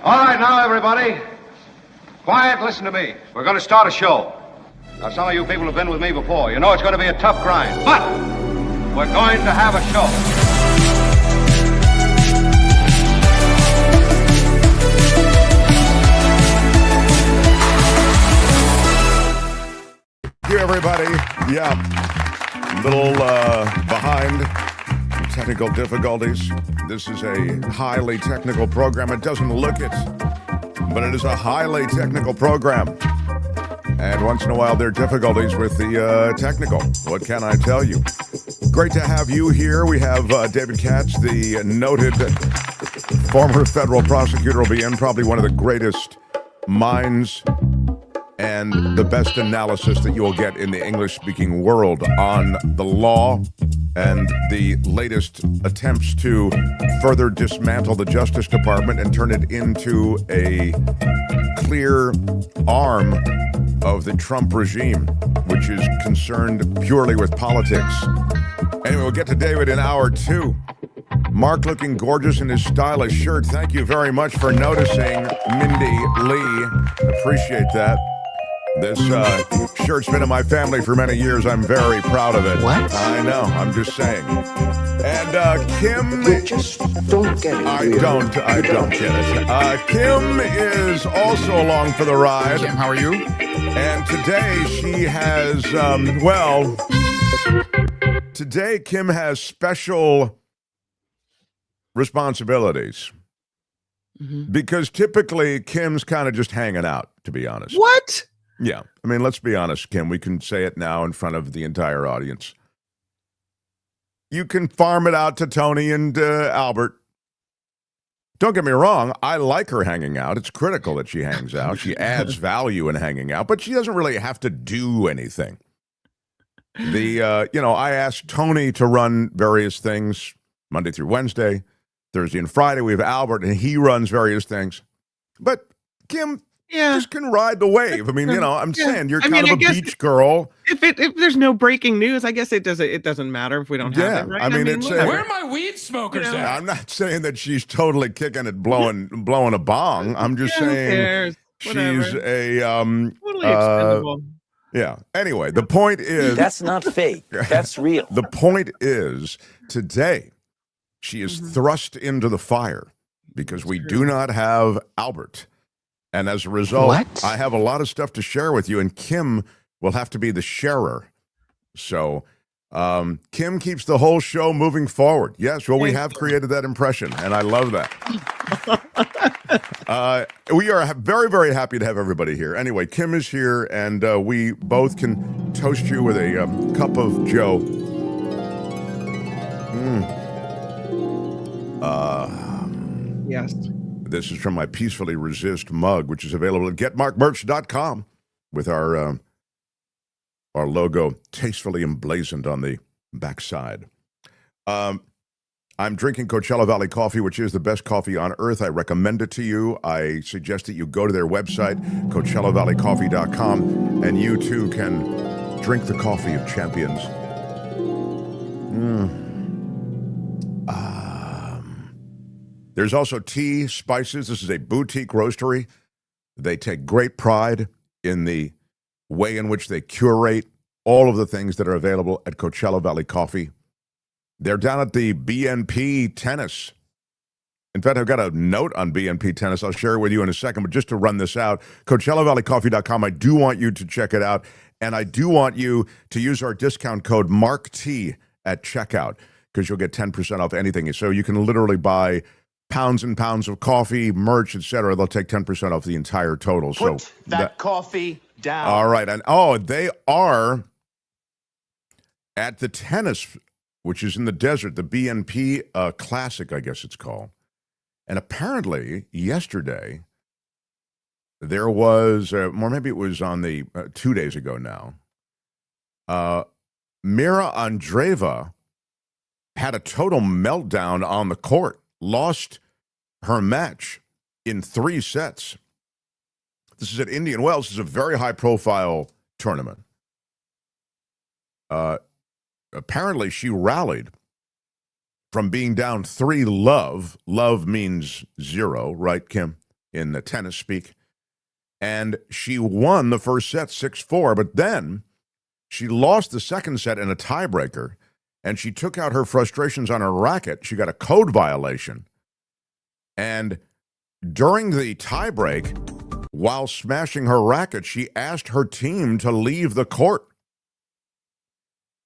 All right, now, everybody. Quiet, listen to me. We're going to start a show. Now, some of you people have been with me before. You know it's going to be a tough grind, but we're going to have a show. Thank you, everybody. Yeah, a little behind technical difficulties. This is a highly technical program. It doesn't look it, but it is a highly technical program. And once in a while, there are difficulties with the technical. What can I tell you? Great to have you here. We have David Katz, the noted former federal prosecutor, will be in, probably one of the greatest minds and the best analysis that you will get in the English-speaking world on the law and the latest attempts to further dismantle the Justice Department and turn it into a clear arm of the Trump regime, which is concerned purely with politics. Anyway, we'll get to David in hour two. Mark looking gorgeous in his stylish shirt. Thank you very much for noticing, Mindy Lee. Appreciate that. This shirt's been in my family for many years. I'm very proud of it. What? I know. I'm just saying. And Kim... You just don't get it. I don't get it. Kim is also along for the ride. Kim, how are you? And today she has, today Kim has special responsibilities. Mm-hmm. Because typically Kim's kind of just hanging out, to be honest. What? Yeah. I mean, let's be honest, Kim. We can say it now in front of the entire audience. You can farm it out to Tony and Albert. Don't get me wrong. I like her hanging out. It's critical that she hangs out. She adds value in hanging out, but she doesn't really have to do anything. I asked Tony to run various things Monday through Wednesday. Thursday and Friday, we have Albert, and he runs various things. But Kim... Yeah. Just can ride the wave. I mean, I'm saying you're kind of a beach girl. If there's no breaking news, I guess it doesn't matter if we don't have it, right? I mean it's where are my weed smokers at? I'm not saying that she's totally kicking it, blowing a bong. I'm just saying she's a totally expendable. Yeah. Anyway, the point is that's not fake. That's real. The point is today she is thrust into the fire because we do not have Albert. And as a result, I have a lot of stuff to share with you, and Kim will have to be the sharer. So Kim keeps the whole show moving forward. Yes, well, we have created that impression, and I love that. We are very, very happy to have everybody here. Anyway, Kim is here, and we both can toast you with a cup of Joe. Yes. This is from my Peacefully Resist mug, which is available at getmarkmerch.com with our logo tastefully emblazoned on the backside. I'm drinking Coachella Valley coffee, which is the best coffee on earth. I recommend it to you. I suggest that you go to their website, CoachellaValleyCoffee.com, and you too can drink the coffee of champions. There's also tea, spices. This is a boutique roastery. They take great pride in the way in which they curate all of the things that are available at Coachella Valley Coffee. They're down at the BNP Tennis. In fact, I've got a note on BNP Tennis. I'll share it with you in a second, but just to run this out, CoachellaValleyCoffee.com, I do want you to check it out, and I do want you to use our discount code MARKT at checkout because you'll get 10% off anything. So you can literally buy pounds and pounds of coffee, merch, etc. They'll take 10% off the entire total. Put that coffee down. All right. And they are at the tennis, which is in the desert, the BNP Classic, I guess it's called. And apparently yesterday there was, or maybe it was on the 2 days ago now, Mira Andreeva had a total meltdown on the court, lost her match in 3 sets. This is at Indian Wells. This is a very high-profile tournament. Apparently, she rallied from being down 3-love. Love means 0, right, Kim? in the tennis speak. And she won the first set 6-4, but then she lost the second set in a tiebreaker, and she took out her frustrations on her racket. She got a code violation. And during the tiebreak, while smashing her racket, she asked her team to leave the court.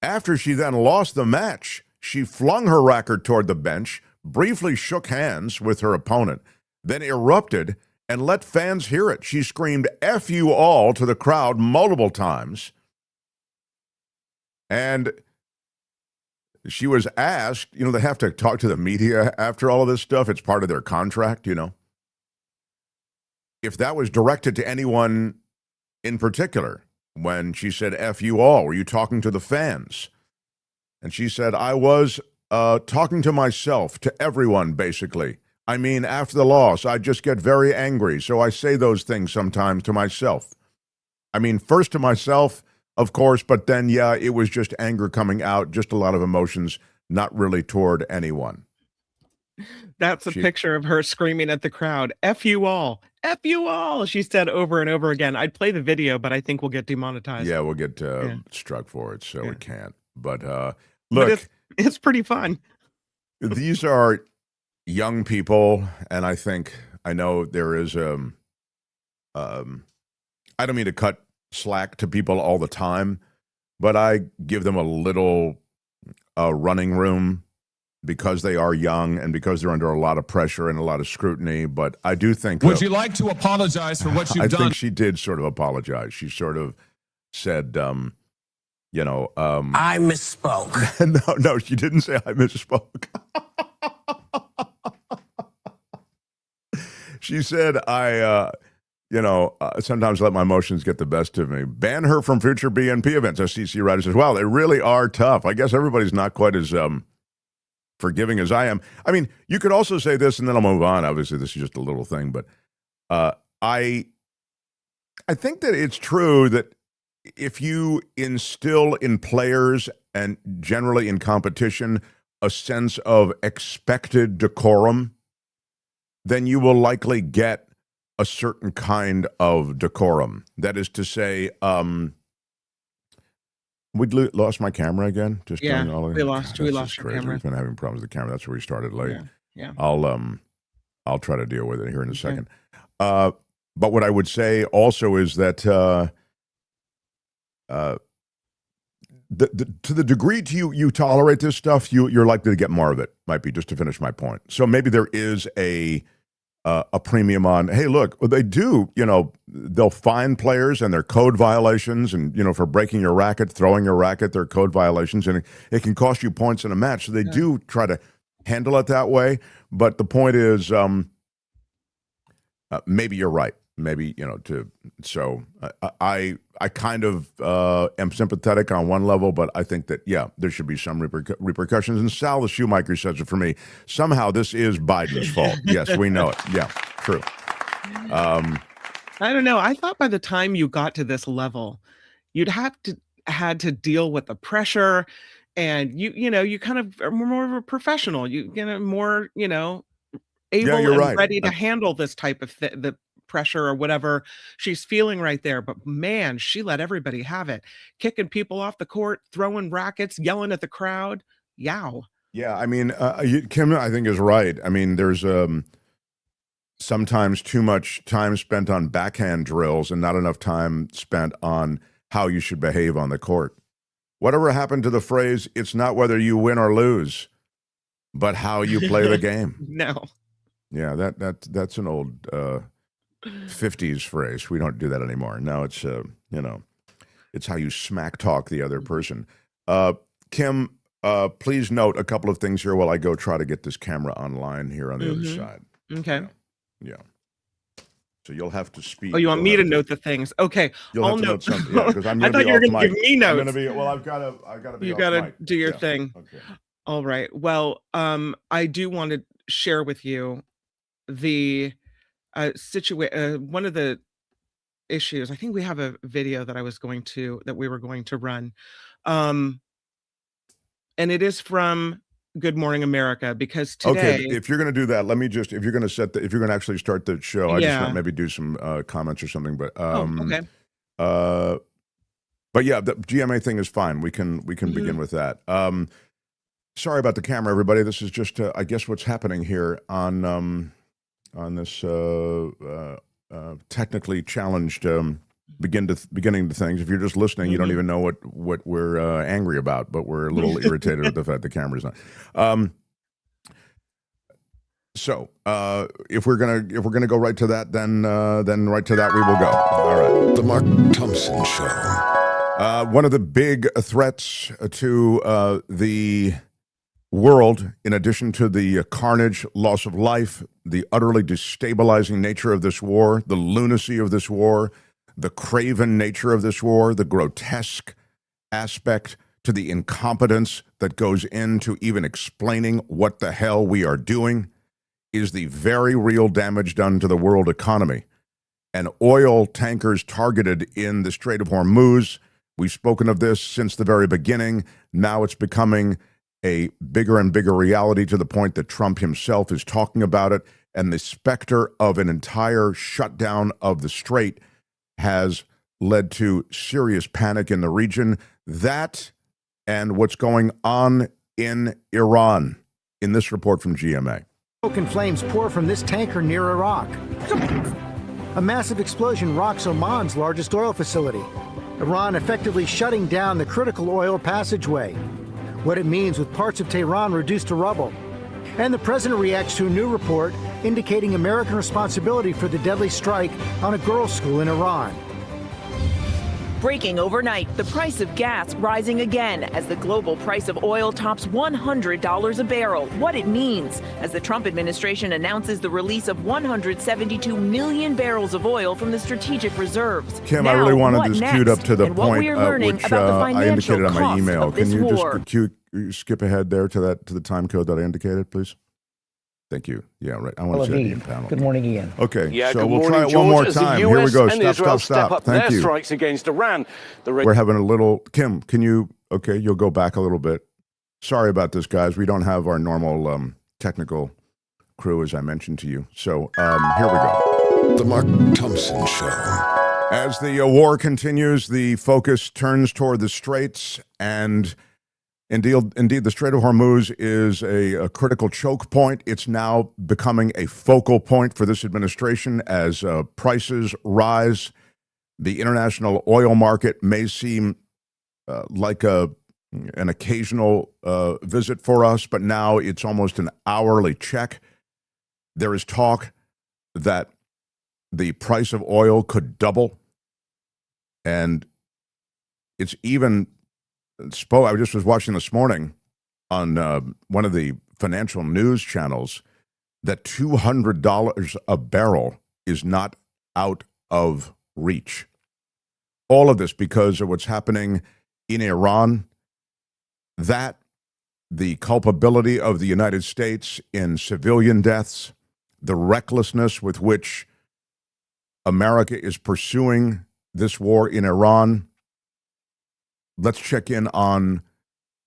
After she then lost the match, she flung her racket toward the bench, briefly shook hands with her opponent, then erupted and let fans hear it. She screamed, "F you all," to the crowd multiple times. And she was asked, they have to talk to the media after all of this stuff. It's part of their contract, If that was directed to anyone in particular, when she said, "F you all," were you talking to the fans? And she said, "I was talking to myself, to everyone, basically. I mean, after the loss, I just get very angry, so I say those things sometimes to myself. I mean, first to myself, of course, but then, yeah, it was just anger coming out, just a lot of emotions, not really toward anyone." That's a picture of her screaming at the crowd, "F you all, F you all," she said over and over again. I'd play the video, but I think we'll get demonetized. Yeah, we'll get struck for it, so we can't. But look, but it's pretty fun. These are young people, and I know there is I don't mean to cut slack to people all the time, but I give them a little running room because they are young and because they're under a lot of pressure and a lot of scrutiny. But I do think... Would you like to apologize for what you've done? I think she did sort of apologize. She sort of said, I misspoke. No, she didn't say I misspoke. She said, sometimes let my emotions get the best of me. Ban her from future BNP events. SCC writer says, wow, they really are tough. I guess everybody's not quite as forgiving as I am. I mean, you could also say this, and then I'll move on. Obviously, this is just a little thing, but I think that it's true that if you instill in players and generally in competition a sense of expected decorum, then you will likely get a certain kind of decorum. That is to say, we lost my camera again. Just yeah, all we lost your camera. We've been having problems with the camera. That's where we started late. Yeah. I'll try to deal with it here in a second. But what I would say also is that to the degree you tolerate this stuff, you're likely to get more of it. Might be, just to finish my point. So maybe there is a premium on, hey, look, they do, they'll fine players and their code violations and, for breaking your racket, throwing your racket, their code violations, and it can cost you points in a match. So they do try to handle it that way. But the point is, maybe you're right. Maybe, I kind of am sympathetic on one level, but I think that, there should be some repercussions. And Sal the Shoemaker says it for me. Somehow this is Biden's fault. Yes, we know it. Yeah, true. I don't know. I thought by the time you got to this level, you'd had to deal with the pressure, and you kind of are more of a professional. You get more, able and ready to handle this type of the pressure or whatever she's feeling right there. But man, she let everybody have it, kicking people off the court, throwing rackets, yelling at the crowd. Yow. Yeah, I mean, Kim, I think, is right. I mean, there's sometimes too much time spent on backhand drills and not enough time spent on how you should behave on the court. Whatever happened to the phrase, it's not whether you win or lose, but how you play the game? No. Yeah, that's an old 50s phrase. We don't do that anymore. Now it's, it's how you smack talk the other person. Kim, please note a couple of things here while I go try to get this camera online here on the other side. Okay. Yeah. So you'll have to speak. Oh, you want me to note the things? Okay. You'll have to note something. Yeah, because I'm going to be off mic. I thought you were going to give me notes. I'm going to be, well, I've got to be You off got to mic. do your thing. Okay. All right. Well, I do want to share with you the one of the issues. I think we have a video that we were going to run. And it is from Good Morning America, because today. Okay, if you're going to do that, let me just, if you're going to actually start the show, I just want to maybe do some comments or something. But okay. But yeah, the GMA thing is fine. We can begin with that. Sorry about the camera, everybody. This is just, I guess, what's happening here on this technically challenged beginning to things. If you're just listening, you don't even know what we're angry about, but we're a little irritated at the fact the camera's on. So if we're gonna go right to that, then right to that we will go. All right, The Mark Thompson Show. One of the big threats to the world, in addition to the carnage, loss of life, the utterly destabilizing nature of this war, the lunacy of this war, the craven nature of this war, the grotesque aspect to the incompetence that goes into even explaining what the hell we are doing, is the very real damage done to the world economy. And oil tankers targeted in the Strait of Hormuz. We've spoken of this since the very beginning. Now it's becoming a bigger and bigger reality, to the point that Trump himself is talking about it. And the specter of an entire shutdown of the strait has led to serious panic in the region. That and what's going on in Iran, in this report from GMA. Smoke and flames pour from this tanker near Iraq. A massive explosion rocks Oman's largest oil facility. Iran effectively shutting down the critical oil passageway. What it means with parts of Tehran reduced to rubble. And the president reacts to a new report indicating American responsibility for the deadly strike on a girls' school in Iran. Breaking overnight, the price of gas rising again as the global price of oil tops $100 a barrel. What it means as the Trump administration announces the release of 172 million barrels of oil from the strategic reserves. Kim, now, I really wanted this next? queued up to the and what point we are learning which about the I indicated on my costs email. of Can this you war. just skip ahead there to the time code that I indicated, please? Thank you. Yeah, right. I want to see the panel. Good morning, Ian. Okay, Yeah, so good we'll morning, try it George. one more As the time. US Here we go. and Israel step Stop. up Thank their you. strikes against Iran. We're having a little. Kim, can you? Okay, you'll go back a little bit. Sorry about this, guys. We don't have our normal technical crew, as I mentioned to you. So here we go. The Mark Thompson Show. As the war continues, the focus turns toward the straits, and indeed, the Strait of Hormuz is a critical choke point. It's now becoming a focal point for this administration as prices rise. The international oil market may seem like an occasional visit for us, but now it's almost an hourly check. There is talk that the price of oil could double, and it's even I just was watching this morning on one of the financial news channels that $200 a barrel is not out of reach. All of this because of what's happening in Iran, that the culpability of the United States in civilian deaths, the recklessness with which America is pursuing this war in Iran. Let's check in on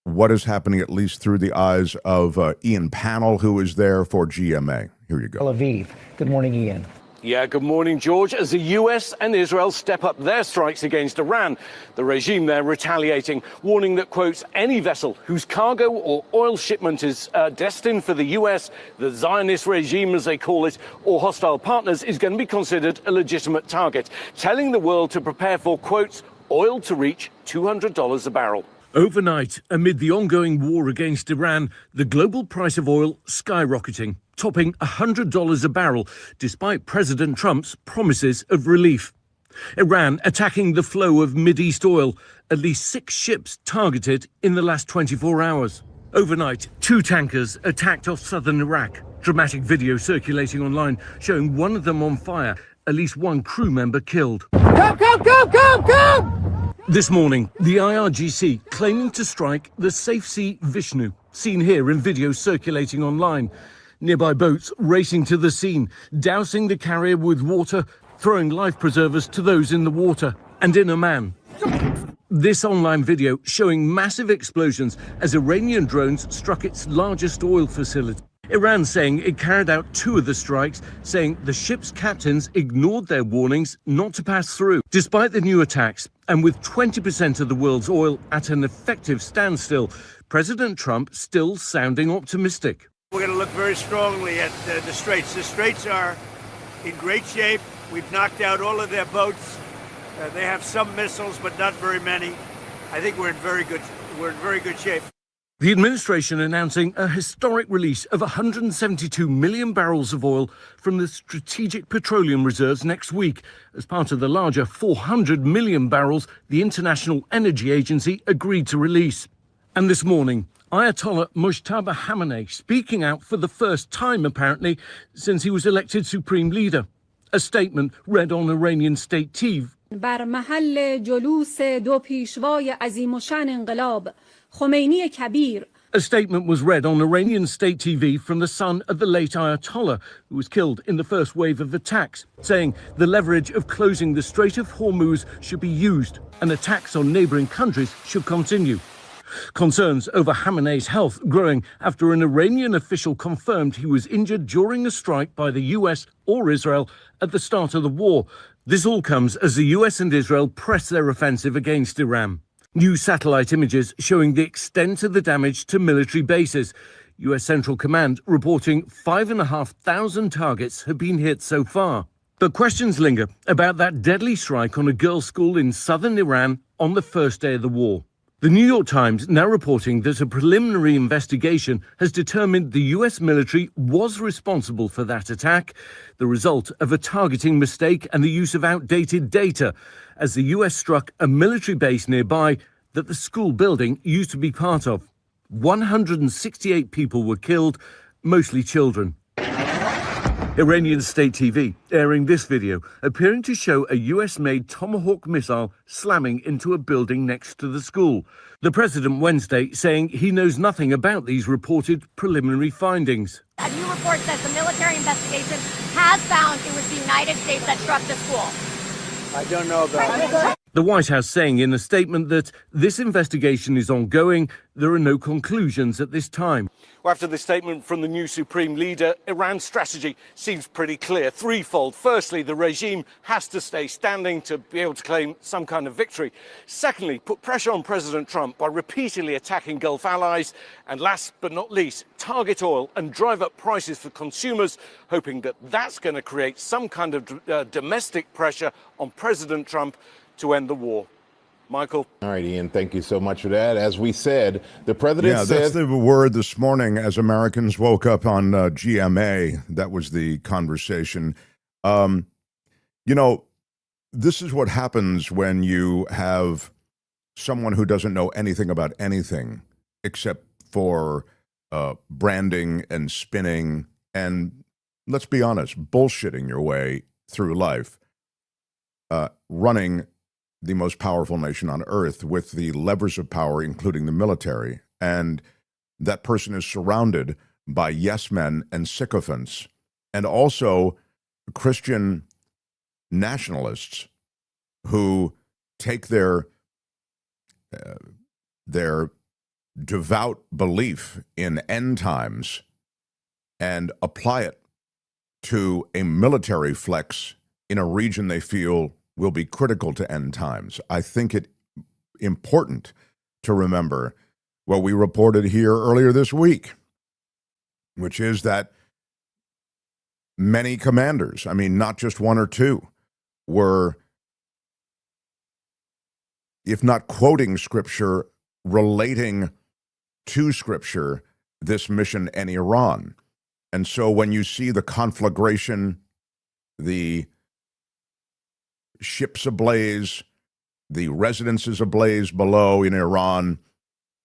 what is happening, at least through the eyes of Ian Pannell, who is there for GMA. Here you go. Tel Aviv. Good morning, Ian. Yeah, good morning, George. As the US and Israel step up their strikes against Iran, the regime there retaliating, warning that, quote, any vessel whose cargo or oil shipment is destined for the US, the Zionist regime, as they call it, or hostile partners, is going to be considered a legitimate target, telling the world to prepare for, quote, oil to reach $200 a barrel. Overnight, amid the ongoing war against Iran, the global price of oil skyrocketing, topping $100 a barrel, despite President Trump's promises of relief. Iran attacking the flow of Mideast oil, at least 6 ships targeted in the last 24 hours. Overnight, 2 tankers attacked off southern Iraq. Dramatic video circulating online showing one of them on fire, at least 1 crew member killed. Come! This morning, the IRGC claiming to strike the Safe Sea Vishnu, seen here in videos circulating online. Nearby boats racing to the scene, dousing the carrier with water, throwing life preservers to those in the water. And in Oman, This online video showing massive explosions as Iranian drones struck its largest oil facility. Iran saying it carried out 2 of the strikes, saying the ship's captains ignored their warnings not to pass through. Despite the new attacks, and with 20% of the world's oil at an effective standstill, President Trump still sounding optimistic. We're going to look very strongly at the Straits. The Straits are in great shape. We've knocked out all of their boats. They have some missiles, but not very many. I think we're in very good shape. The administration announcing a historic release of 172 million barrels of oil from the strategic petroleum reserves next week as part of the larger 400 million barrels the International Energy Agency agreed to release. And this morning, Ayatollah Mojtaba Khamenei speaking out for the first time, apparently, since he was elected supreme leader. A statement read on Iranian state TV. بر محل جلوس دو پیشوای عظیم الشأن انقلاب خمینی کبیر. A statement was read on Iranian state TV from the son of the late Ayatollah, who was killed in the first wave of attacks, saying the leverage of closing the Strait of Hormuz should be used and attacks on neighboring countries should continue. Concerns over Khamenei's health growing after an Iranian official confirmed he was injured during a strike by the US or Israel at the start of the war. This all comes as the US and Israel press their offensive against Iran. New satellite images showing the extent of the damage to military bases. US Central Command reporting 5,500 targets have been hit so far. But questions linger about that deadly strike on a girls' school in southern Iran on the first day of the war. The New York Times now reporting that a preliminary investigation has determined the US military was responsible for that attack, the result of a targeting mistake and the use of outdated data, as the US struck a military base nearby that the school building used to be part of. 168 people were killed, mostly children. Iranian state TV airing this video, appearing to show a US-made Tomahawk missile slamming into a building next to the school. The president Wednesday saying he knows nothing about these reported preliminary findings. A new report says the military investigation has found it was the United States that struck the school. I don't know about that. The White House saying in a statement that this investigation is ongoing. There are no conclusions at this time. Well, after this statement from the new supreme leader, Iran's strategy seems pretty clear. Threefold. Firstly, the regime has to stay standing to be able to claim some kind of victory. Secondly, put pressure on President Trump by repeatedly attacking Gulf allies. And last but not least, target oil and drive up prices for consumers, hoping that that's going to create some kind of domestic pressure on President Trump to end the war. Michael. All right, Ian, thank you so much for that. As we said, the president said... that's the word this morning as Americans woke up on GMA. That was the conversation. You know, this is what happens when you have someone who doesn't know anything about anything except for branding and spinning and, let's be honest, bullshitting your way through life, running the most powerful nation on earth with the levers of power, including the military. And that person is surrounded by yes men and sycophants, and also Christian nationalists who take their devout belief in end times and apply it to a military flex in a region they feel will be critical to end times. I think it important to remember what we reported here earlier this week, which is that many commanders, I mean, not just one or two, were, if not quoting scripture, relating to scripture this mission in Iran. And so when you see the conflagration, the ships ablaze, the residences ablaze below in Iran,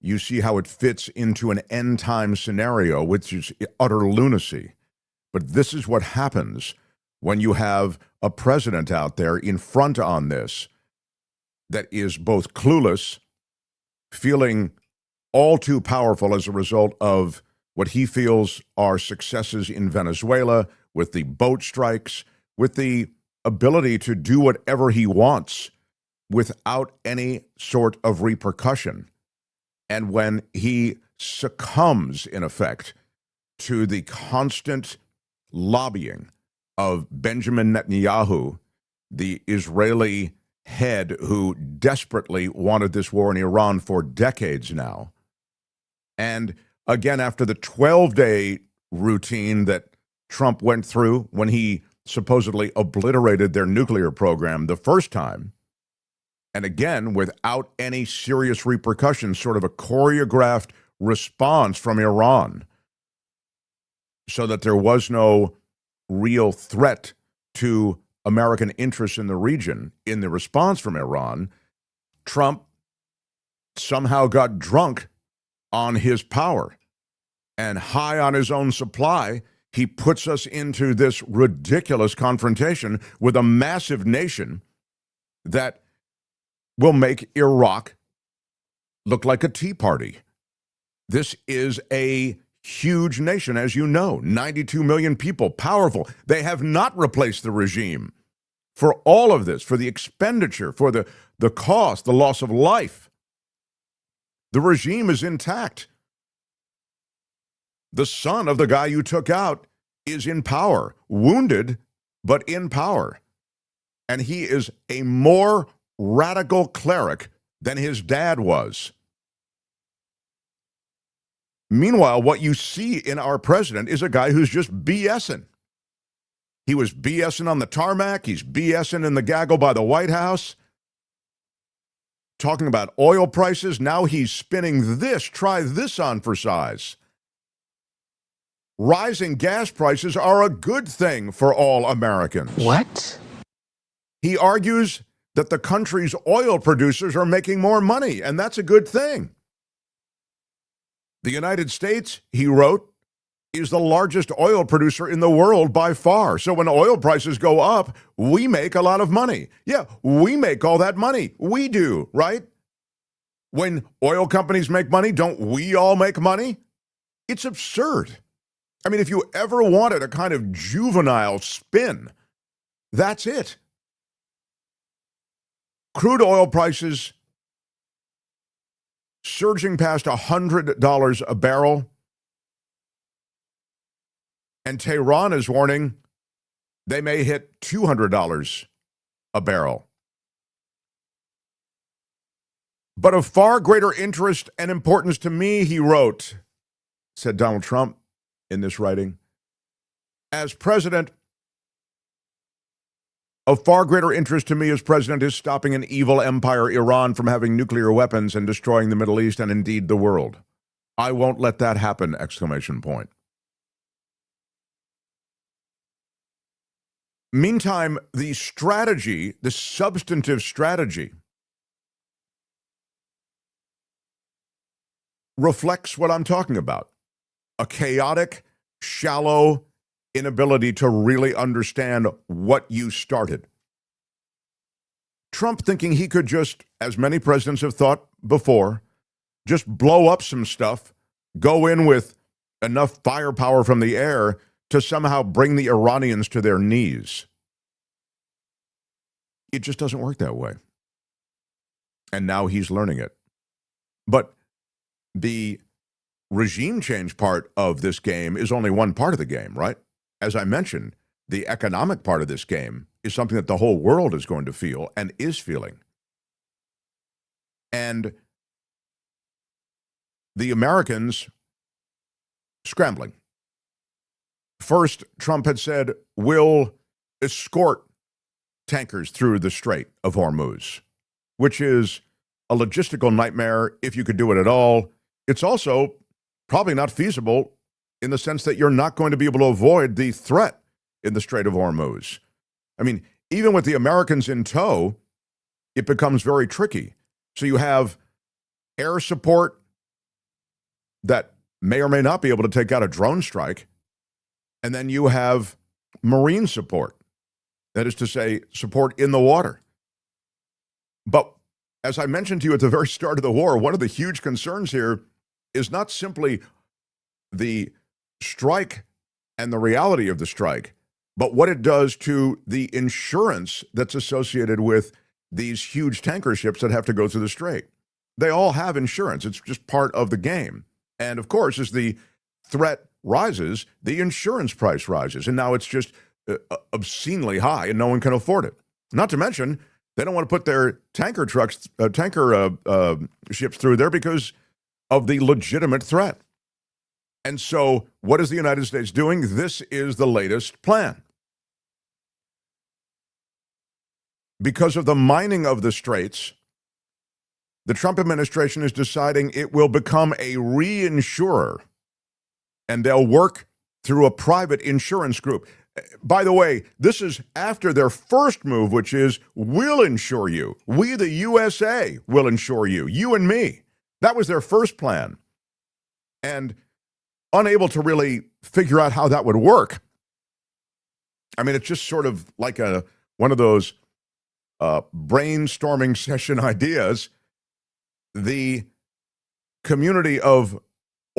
you see how it fits into an end time scenario, which is utter lunacy. But this is what happens when you have a president out there in front on this that is both clueless, feeling all too powerful as a result of what he feels are successes in Venezuela, with the boat strikes, with the ability to do whatever he wants without any sort of repercussion. And when he succumbs, in effect, to the constant lobbying of Benjamin Netanyahu, the Israeli head who desperately wanted this war in Iran for decades now, and again, after the 12-day routine that Trump went through when he supposedly obliterated their nuclear program the first time, and again, without any serious repercussions, sort of a choreographed response from Iran, so that there was no real threat to American interests in the region in the response from Iran, Trump somehow got drunk on his power and high on his own supply. He puts us into this ridiculous confrontation with a massive nation that will make Iraq look like a tea party. This is a huge nation, as you know, 92 million people, powerful. They have not replaced the regime for all of this, for the expenditure, for the cost, the loss of life. The regime is intact. The son of the guy you took out is in power, wounded, but in power. And he is a more radical cleric than his dad was. Meanwhile, what you see in our president is a guy who's just BSing. He was BSing on the tarmac. He's BSing in the gaggle by the White House. Talking about oil prices. Now he's spinning this. Try this on for size. Rising gas prices are a good thing for all Americans. What? He argues that the country's oil producers are making more money, and that's a good thing. The United States, he wrote, is the largest oil producer in the world by far. So when oil prices go up, we make a lot of money. Yeah, we make all that money. We do, right? When oil companies make money, don't we all make money? It's absurd. I mean, if you ever wanted a kind of juvenile spin, that's it. Crude oil prices surging past $100 a barrel. And Tehran is warning they may hit $200 a barrel. But of far greater interest and importance to me, he wrote, said Donald Trump in this writing, as president, of far greater interest to me as president is stopping an evil empire, Iran, from having nuclear weapons and destroying the Middle East and indeed the world. I won't let that happen, exclamation point. Meantime, the strategy, the substantive strategy, reflects what I'm talking about. A chaotic, shallow inability to really understand what you started. Trump thinking he could just, as many presidents have thought before, just blow up some stuff, go in with enough firepower from the air to somehow bring the Iranians to their knees. It just doesn't work that way. And now he's learning it. But the regime change part of this game is only one part of the game, right? As I mentioned, the economic part of this game is something that the whole world is going to feel and is feeling. And the Americans scrambling. First, Trump had said, we'll escort tankers through the Strait of Hormuz, which is a logistical nightmare if you could do it at all. It's also probably not feasible in the sense that you're not going to be able to avoid the threat in the Strait of Hormuz. I mean, even with the Americans in tow, it becomes very tricky. So you have air support that may or may not be able to take out a drone strike. And then you have marine support. That is to say, support in the water. But as I mentioned to you at the very start of the war, one of the huge concerns here is not simply the strike and the reality of the strike, but what it does to the insurance that's associated with these huge tanker ships that have to go through the strait. They all have insurance. It's just part of the game. And of course, as the threat rises, the insurance price rises. And now it's just obscenely high and no one can afford it. Not to mention, they don't want to put their tanker ships through there because of the legitimate threat. And so what is the United States doing? This is the latest plan. Because of the mining of the straits, the Trump administration is deciding it will become a reinsurer, and they'll work through a private insurance group. By the way, this is after their first move, which is, we'll insure you. We, the USA, will insure you. You and me. That was their first plan. And unable to really figure out how that would work. I mean, it's just sort of like one of those brainstorming session ideas. The community of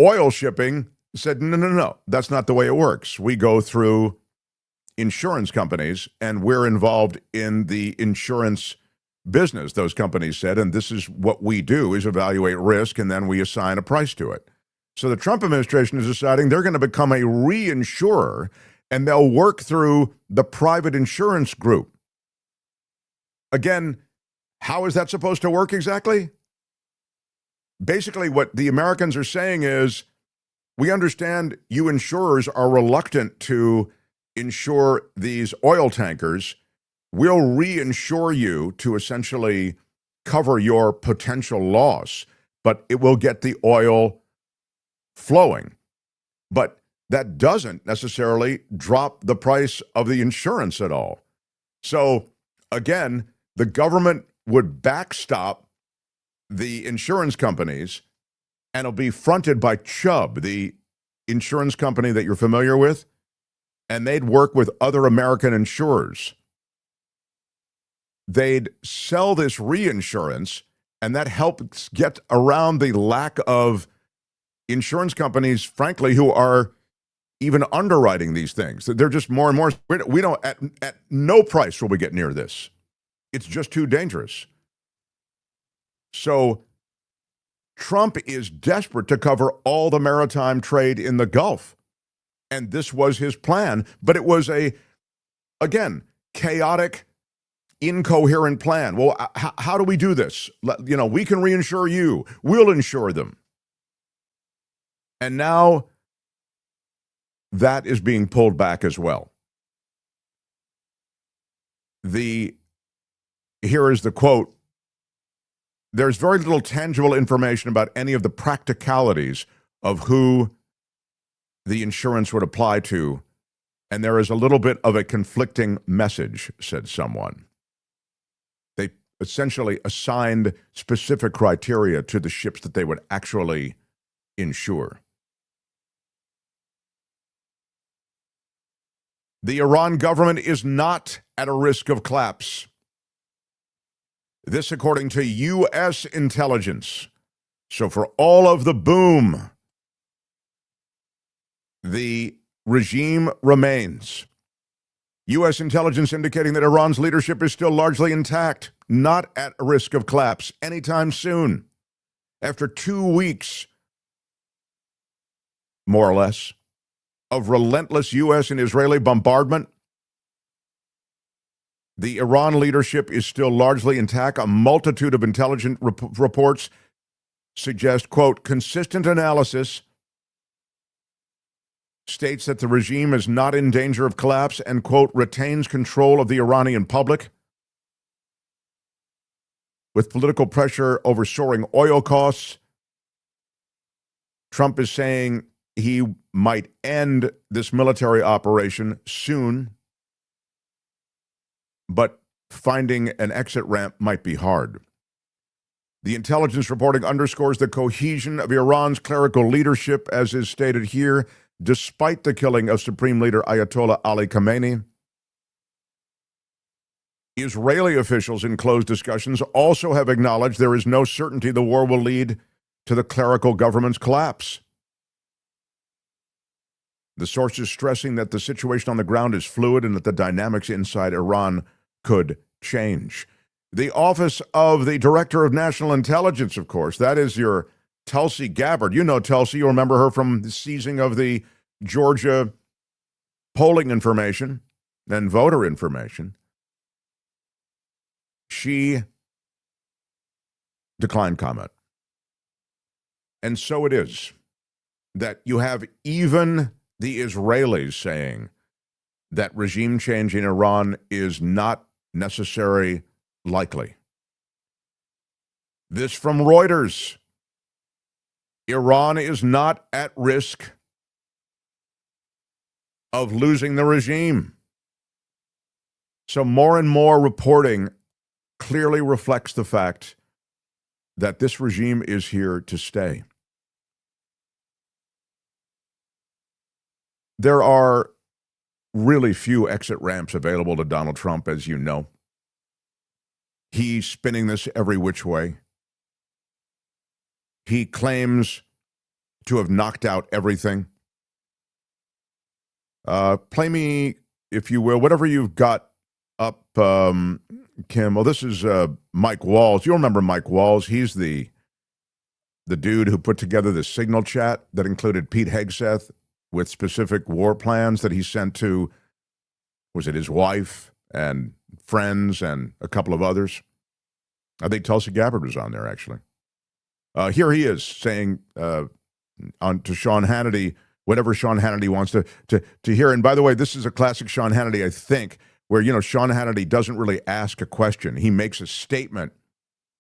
oil shipping said, no, that's not the way it works. We go through insurance companies, and we're involved in the insurance business, those companies said, and this is what we do, is evaluate risk, and then we assign a price to it. So the Trump administration is deciding they're going to become a reinsurer, and they'll work through the private insurance group. Again, how is that supposed to work exactly? Basically, what the Americans are saying is, we understand you insurers are reluctant to insure these oil tankers. We'll reinsure you to essentially cover your potential loss, but it will get the oil flowing. But that doesn't necessarily drop the price of the insurance at all. So, again, the government would backstop the insurance companies, and it'll be fronted by Chubb, the insurance company that you're familiar with, and they'd work with other American insurers. They'd sell this reinsurance, and that helps get around the lack of insurance companies, frankly, who are even underwriting these things. They're just more and more, we don't, at no price will we get near this. It's just too dangerous. So Trump is desperate to cover all the maritime trade in the Gulf. And this was his plan. But it was again, chaotic, incoherent plan. Well, how do we do this? We can reinsure you. We'll insure them. And now that is being pulled back as well. Here is the quote. There's very little tangible information about any of the practicalities of who the insurance would apply to, and there is a little bit of a conflicting message, said someone. They essentially assigned specific criteria to the ships that they would actually insure. The Iran government is not at a risk of collapse. This according to U.S. intelligence. So for all of the boom, the regime remains. U.S. intelligence indicating that Iran's leadership is still largely intact, not at a risk of collapse anytime soon. After 2 weeks, more or less, of relentless U.S. and Israeli bombardment, the Iran leadership is still largely intact. A multitude of intelligence reports suggest, quote, consistent analysis states that the regime is not in danger of collapse and, quote, retains control of the Iranian public. With political pressure over soaring oil costs, Trump is saying he might end this military operation soon, but finding an exit ramp might be hard. The intelligence reporting underscores the cohesion of Iran's clerical leadership, as is stated here, despite the killing of Supreme Leader Ayatollah Ali Khamenei. Israeli officials in closed discussions also have acknowledged there is no certainty the war will lead to the clerical government's collapse. The sources stressing that the situation on the ground is fluid and that the dynamics inside Iran could change. the Office of the Director of National Intelligence, of course. That is your Tulsi Gabbard. You know Tulsi. You remember her from the seizing of the Georgia polling information and voter information. She declined comment. And so it is that you have even the Israelis saying that regime change in Iran is not necessary, likely. This from Reuters. Iran is not at risk of losing the regime. So more and more reporting clearly reflects the fact that this regime is here to stay. There are really few exit ramps available to Donald Trump, as you know. He's spinning this every which way. He claims to have knocked out everything. Play me, if you will, whatever you've got up, Kim. Oh, this is Mike Walls. You'll remember Mike Walls. He's the dude who put together the signal chat that included Pete Hegseth with specific war plans that he sent to, was it his wife and friends and a couple of others? I think Tulsi Gabbard was on there, actually. Here he is saying to Sean Hannity, whatever Sean Hannity wants to hear. And by the way, this is a classic Sean Hannity, I think, where, Sean Hannity doesn't really ask a question. He makes a statement,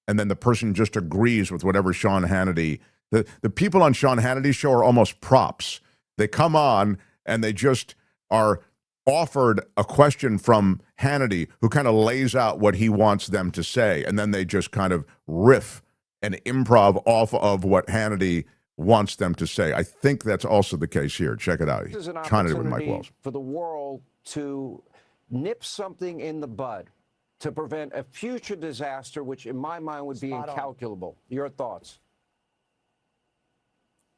and then the person just agrees with whatever Sean Hannity... The people on Sean Hannity's show are almost props. They come on, and they just are offered a question from Hannity, who kind of lays out what he wants them to say, and then they just kind of riff and improv off of what Hannity wants them to say. I think that's also the case here. Check it out. This is an Hannity with Mike opportunity Walls. for the world to nip something in the bud to prevent a future disaster, which in my mind would be incalculable. Your thoughts?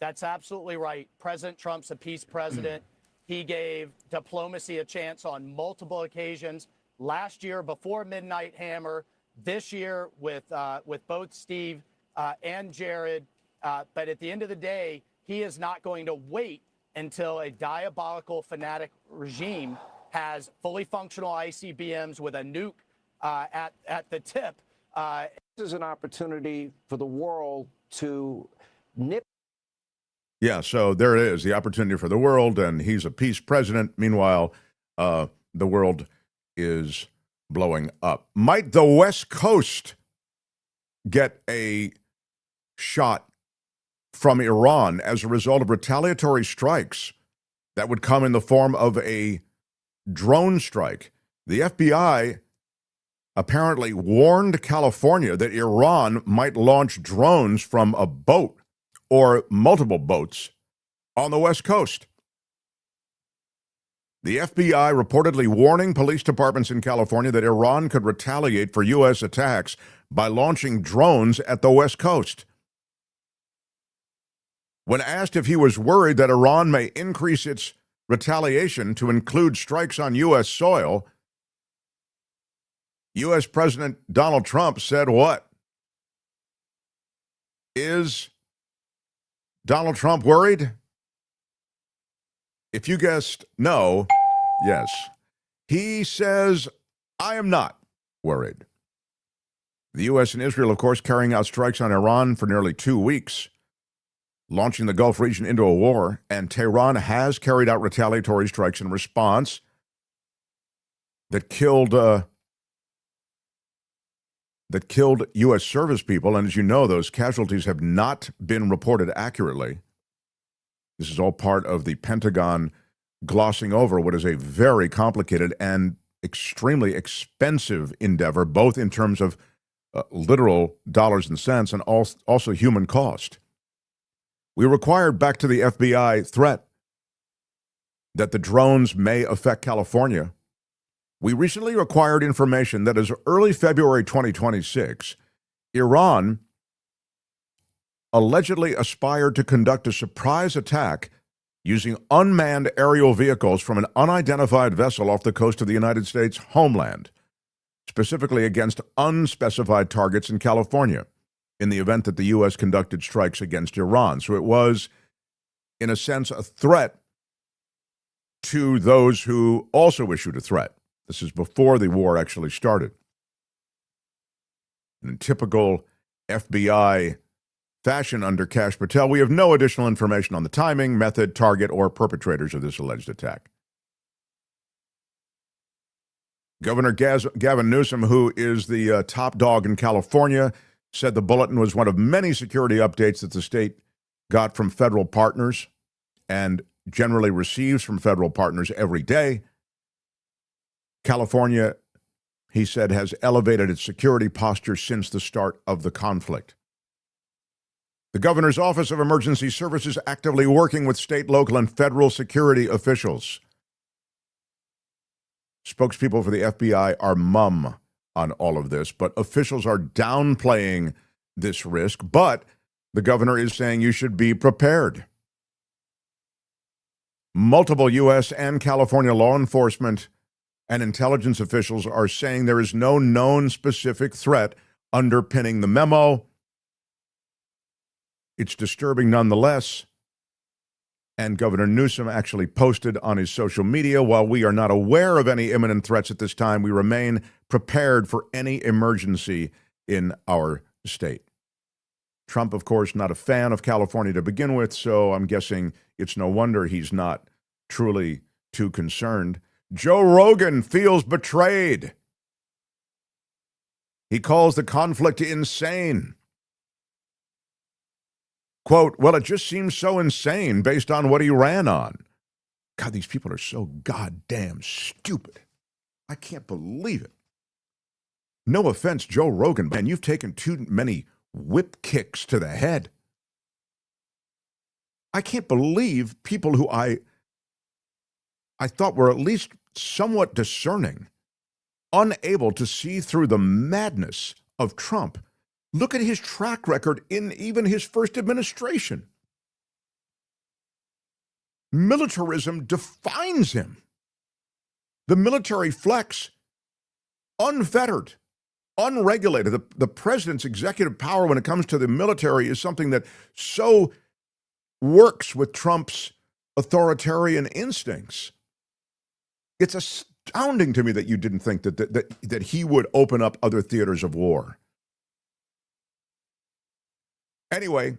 That's absolutely right. President Trump's a peace president. He gave diplomacy a chance on multiple occasions. Last year, before Midnight Hammer. This year, with both Steve and Jared. But at the end of the day, he is not going to wait until a diabolical, fanatic regime has fully functional ICBMs with a nuke at the tip. This is an opportunity for the world to nip. Yeah, so there it is, the opportunity for the world, and he's a peace president. Meanwhile, the world is blowing up. Might the West Coast get a shot from Iran as a result of retaliatory strikes that would come in the form of a drone strike? The FBI apparently warned California that Iran might launch drones from a boat or multiple boats on the West Coast. The FBI reportedly warning police departments in California that Iran could retaliate for U.S. attacks by launching drones at the West Coast. When asked if he was worried that Iran may increase its retaliation to include strikes on U.S. soil, U.S. President Donald Trump said what? Is Donald Trump worried? If you guessed no, yes. He says, I am not worried. The U.S. and Israel, of course, carrying out strikes on Iran for nearly 2 weeks, launching the Gulf region into a war, and Tehran has carried out retaliatory strikes in response that killed U.S. service people. And as you know, those casualties have not been reported accurately. This is all part of the Pentagon glossing over what is a very complicated and extremely expensive endeavor, both in terms of literal dollars and cents and also human cost. We required back to the FBI threat that the drones may affect California. We recently required information that as early February 2026, Iran allegedly aspired to conduct a surprise attack using unmanned aerial vehicles from an unidentified vessel off the coast of the United States homeland. specifically against unspecified targets in California in the event that the U.S. conducted strikes against Iran. So it was, in a sense, a threat to those who also issued a threat. This is before the war actually started. In typical FBI fashion under Kash Patel, we have no additional information on the timing, method, target, or perpetrators of this alleged attack. Governor Gavin Newsom, who is the top dog in California, said the bulletin was one of many security updates that the state got from federal partners and generally receives from federal partners every day. California, he said, has elevated its security posture since the start of the conflict. The governor's Office of Emergency Services actively working with state, local, and federal security officials. Spokespeople for the FBI are mum on all of this, but officials are downplaying this risk. But the governor is saying you should be prepared. Multiple U.S. and California law enforcement and intelligence officials are saying there is no known specific threat underpinning the memo. It's disturbing nonetheless. And Governor Newsom actually posted on his social media, while we are not aware of any imminent threats at this time, we remain prepared for any emergency in our state. Trump, of course, not a fan of California to begin with, so I'm guessing it's no wonder he's not truly too concerned. Joe Rogan feels betrayed. He calls the conflict insane. Quote, well, it just seems so insane based on what he ran on. God, these people are so goddamn stupid. I can't believe it. No offense, Joe Rogan, man, you've taken too many whip kicks to the head. I can't believe people who I thought were at least somewhat discerning, unable to see through the madness of Trump. Look at his track record in even his first administration. Militarism defines him. The military flex, unfettered, unregulated. The president's executive power when it comes to the military is something that so works with Trump's authoritarian instincts. It's astounding to me that you didn't think that he would open up other theaters of war. Anyway,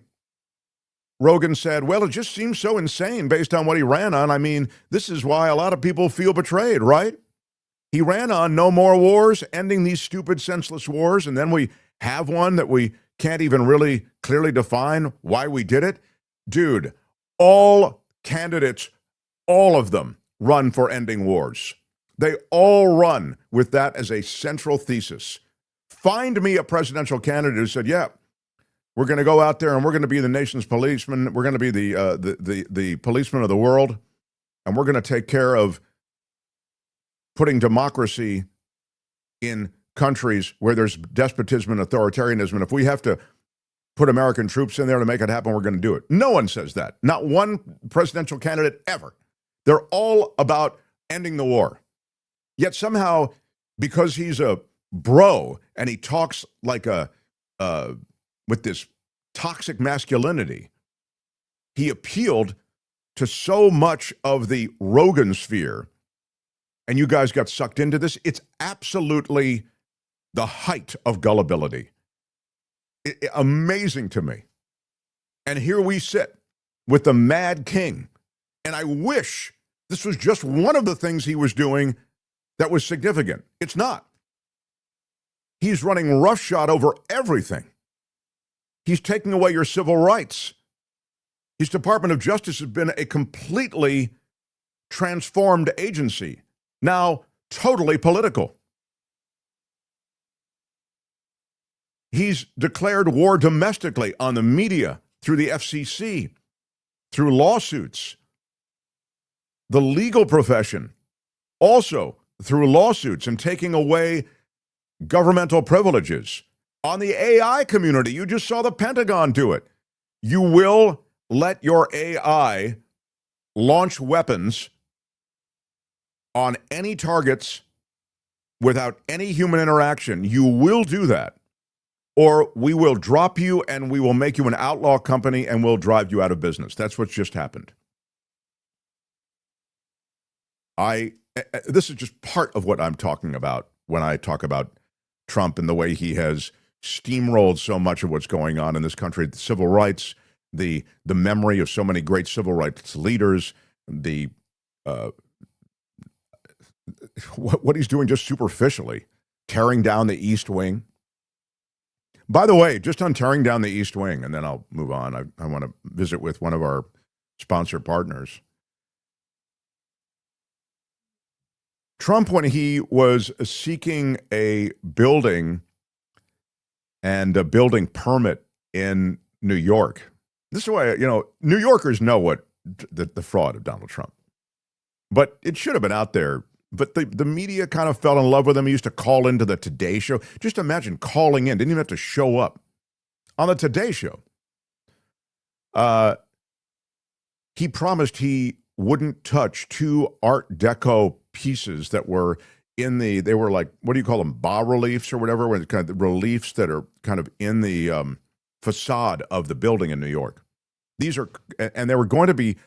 Rogan said, well, it just seems so insane based on what he ran on. I mean, this is why a lot of people feel betrayed, right? He ran on no more wars, ending these stupid, senseless wars, and then we have one that we can't even really clearly define why we did it. Dude, all candidates, all of them, run for ending wars. They all run with that as a central thesis. Find me a presidential candidate who said, yeah, we're going to go out there and we're going to be the nation's policeman. We're going to be the policeman of the world. And we're going to take care of putting democracy in countries where there's despotism and authoritarianism. And if we have to put American troops in there to make it happen, we're going to do it. No one says that. Not one presidential candidate ever. They're all about ending the war. Yet somehow, because he's a bro and he talks like with this toxic masculinity, he appealed to so much of the Rogan sphere, and you guys got sucked into this. It's absolutely the height of gullibility. Amazing to me. And here we sit with the Mad King, and I wish this was just one of the things he was doing that was significant. It's not. He's running roughshod over everything. He's taking away your civil rights. His Department of Justice has been a completely transformed agency, now totally political. He's declared war domestically on the media, through the FCC, through lawsuits. The legal profession, also through lawsuits and taking away governmental privileges. On the AI community, you just saw the Pentagon do it. You will let your AI launch weapons on any targets without any human interaction, you will do that. Or we will drop you and we will make you an outlaw company and we'll drive you out of business. That's what's just happened. This is just part of what I'm talking about when I talk about Trump and the way he has steamrolled so much of what's going on in this country. The civil rights, the memory of so many great civil rights leaders, what he's doing just superficially, tearing down the East Wing. By the way, just on tearing down the East Wing, and then I'll move on. I want to visit with one of our sponsor partners. Trump, when he was seeking a building and a building permit in New York, this is why, New Yorkers know what the fraud of Donald Trump. But it should have been out there. But the media kind of fell in love with him. He used to call into the Today Show. Just imagine calling in. Didn't even have to show up. On the Today Show, he promised he wouldn't touch 2 Art Deco pieces that were they were like, what do you call them, bas reliefs or whatever, when it's kind of the reliefs that are kind of in the facade of the building in New York. These are, and they were going to be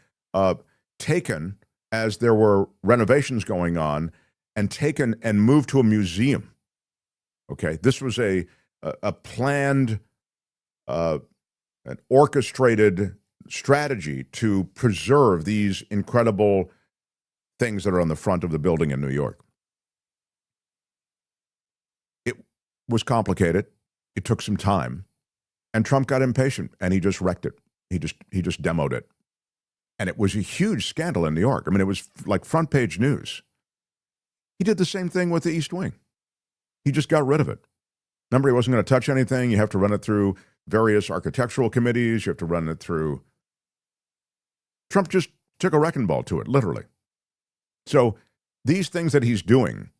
taken as there were renovations going on, and taken and moved to a museum. Okay, this was a planned, an orchestrated strategy to preserve these incredible things that are on the front of the building in New York. It was complicated. It took some time, and Trump got impatient, and he just wrecked it. He just demoed it. And it was a huge scandal in New York. I mean, it was like front page news. He did the same thing with the East Wing. He just got rid of it. Remember, he wasn't going to touch anything. You have to run it through various architectural committees. You have to run it through. Trump just took a wrecking ball to it, literally. So these things that he's doing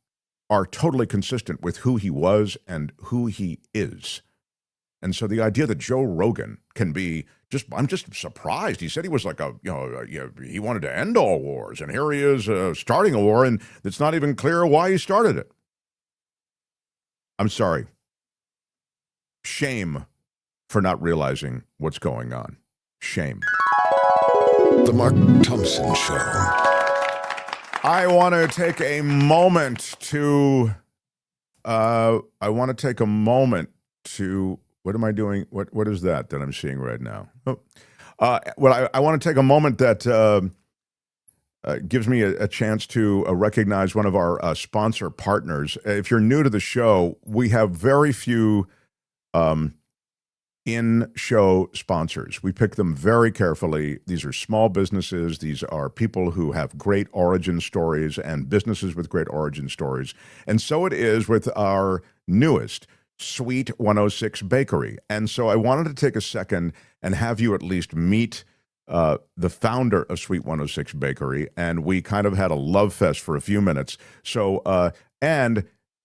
are totally consistent with who he was and who he is. And so the idea that Joe Rogan can be I'm just surprised. He said he was like he wanted to end all wars, and here he is starting a war, and it's not even clear why he started it. I'm sorry. Shame for not realizing what's going on. Shame. The Mark Thompson Show. I want to take a moment to. What am I doing? What is that I'm seeing right now? Oh. Well, I want to take a moment that gives me a chance to recognize one of our sponsor partners. If you're new to the show, we have very few in-show sponsors. We pick them very carefully. These are small businesses. These are people who have great origin stories and businesses with great origin stories. And so it is with our newest Suite 106 Bakery. And so I wanted to take a second and have you at least meet the founder of Suite 106 Bakery. And we kind of had a love fest for a few minutes. So, and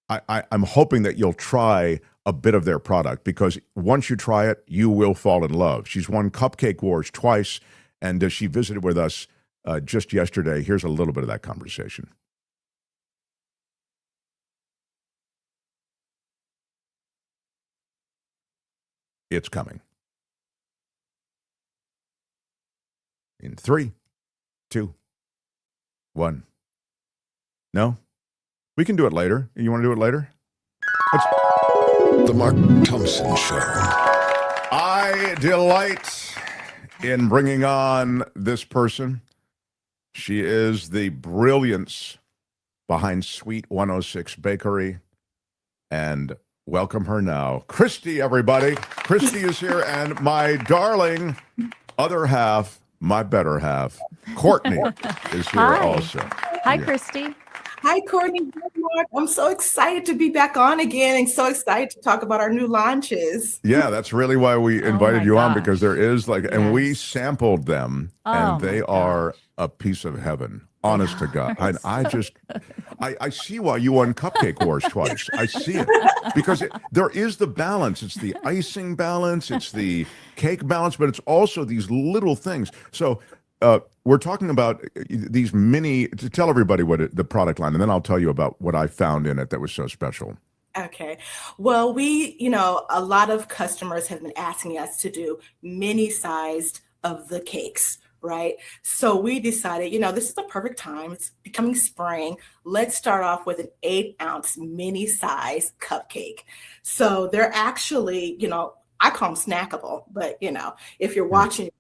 I'm hoping that you'll try a bit of their product, because once you try it, you will fall in love. She's won Cupcake Wars twice, and she visited with us just yesterday. Here's a little bit of that conversation. It's coming. In 3, 2, 1. No? We can do it later. You want to do it later? The Mark Thompson Show. I delight in bringing on this person. She is the brilliance behind Suite 106 Bakery. And welcome her now. Christy, everybody. Christy is here, and my darling other half, my better half, Courtney, is here also. Hi, Christy. Hi, Courtney. Mark. I'm so excited to be back on again and so excited to talk about our new launches. Yeah, that's really why we invited you on, because there is and we sampled them, and they are a piece of heaven. Honest to God. I see why you won Cupcake Wars twice. I see it. Because there is the balance. It's the icing balance. It's the cake balance. But it's also these little things. So we're talking about these mini. To tell everybody what the product line, and then I'll tell you about what I found in it that was so special. Okay. Well, a lot of customers have been asking us to do mini sized of the cakes, right? So we decided, this is the perfect time. It's becoming spring. Let's start off with an 8-ounce mini size cupcake. So they're actually, I call them snackable, but if you're watching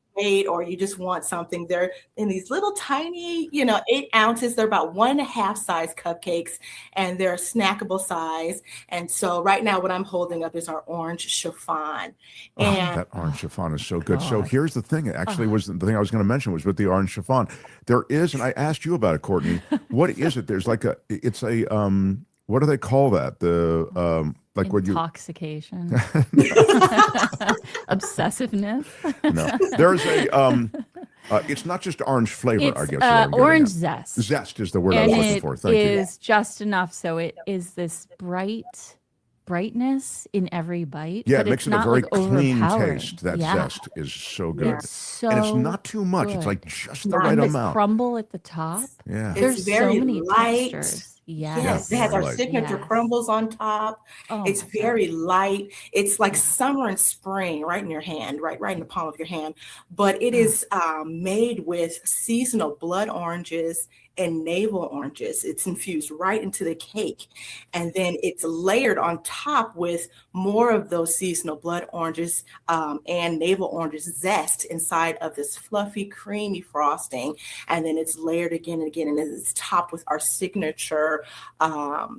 or you just want something, they're in these little tiny, 8 ounces. They're about 1.5 size cupcakes, and they're a snackable size. And so right now what I'm holding up is our orange chiffon. And that orange chiffon is so good. So here's the thing. It actually was the thing I was going to mention was with the orange chiffon. There is, and I asked you about it, Courtney. What is it? There's what do they call that? The like when you intoxication, obsessiveness. No, there's it's not just orange flavor. It's, I guess orange zest. Zest is the word I was looking for. Thank you. It is just enough, so it is this brightness in every bite. Yeah, but it makes it's it a not very like clean overpowering. taste. That Yeah. zest is so good, It's so and it's not too much. good. It's like just the And right the amount. crumble at the top. Yeah, it's There's very so many light. textures. Yes, it has our signature crumbles on top. Oh It's my very light. It's like summer and spring right in your hand, right in the palm of your hand. But it is made with seasonal blood oranges and navel oranges. It's infused right into the cake. And then it's layered on top with more of those seasonal blood oranges and navel oranges zest inside of this fluffy, creamy frosting. And then it's layered again and again. And it's topped with our signature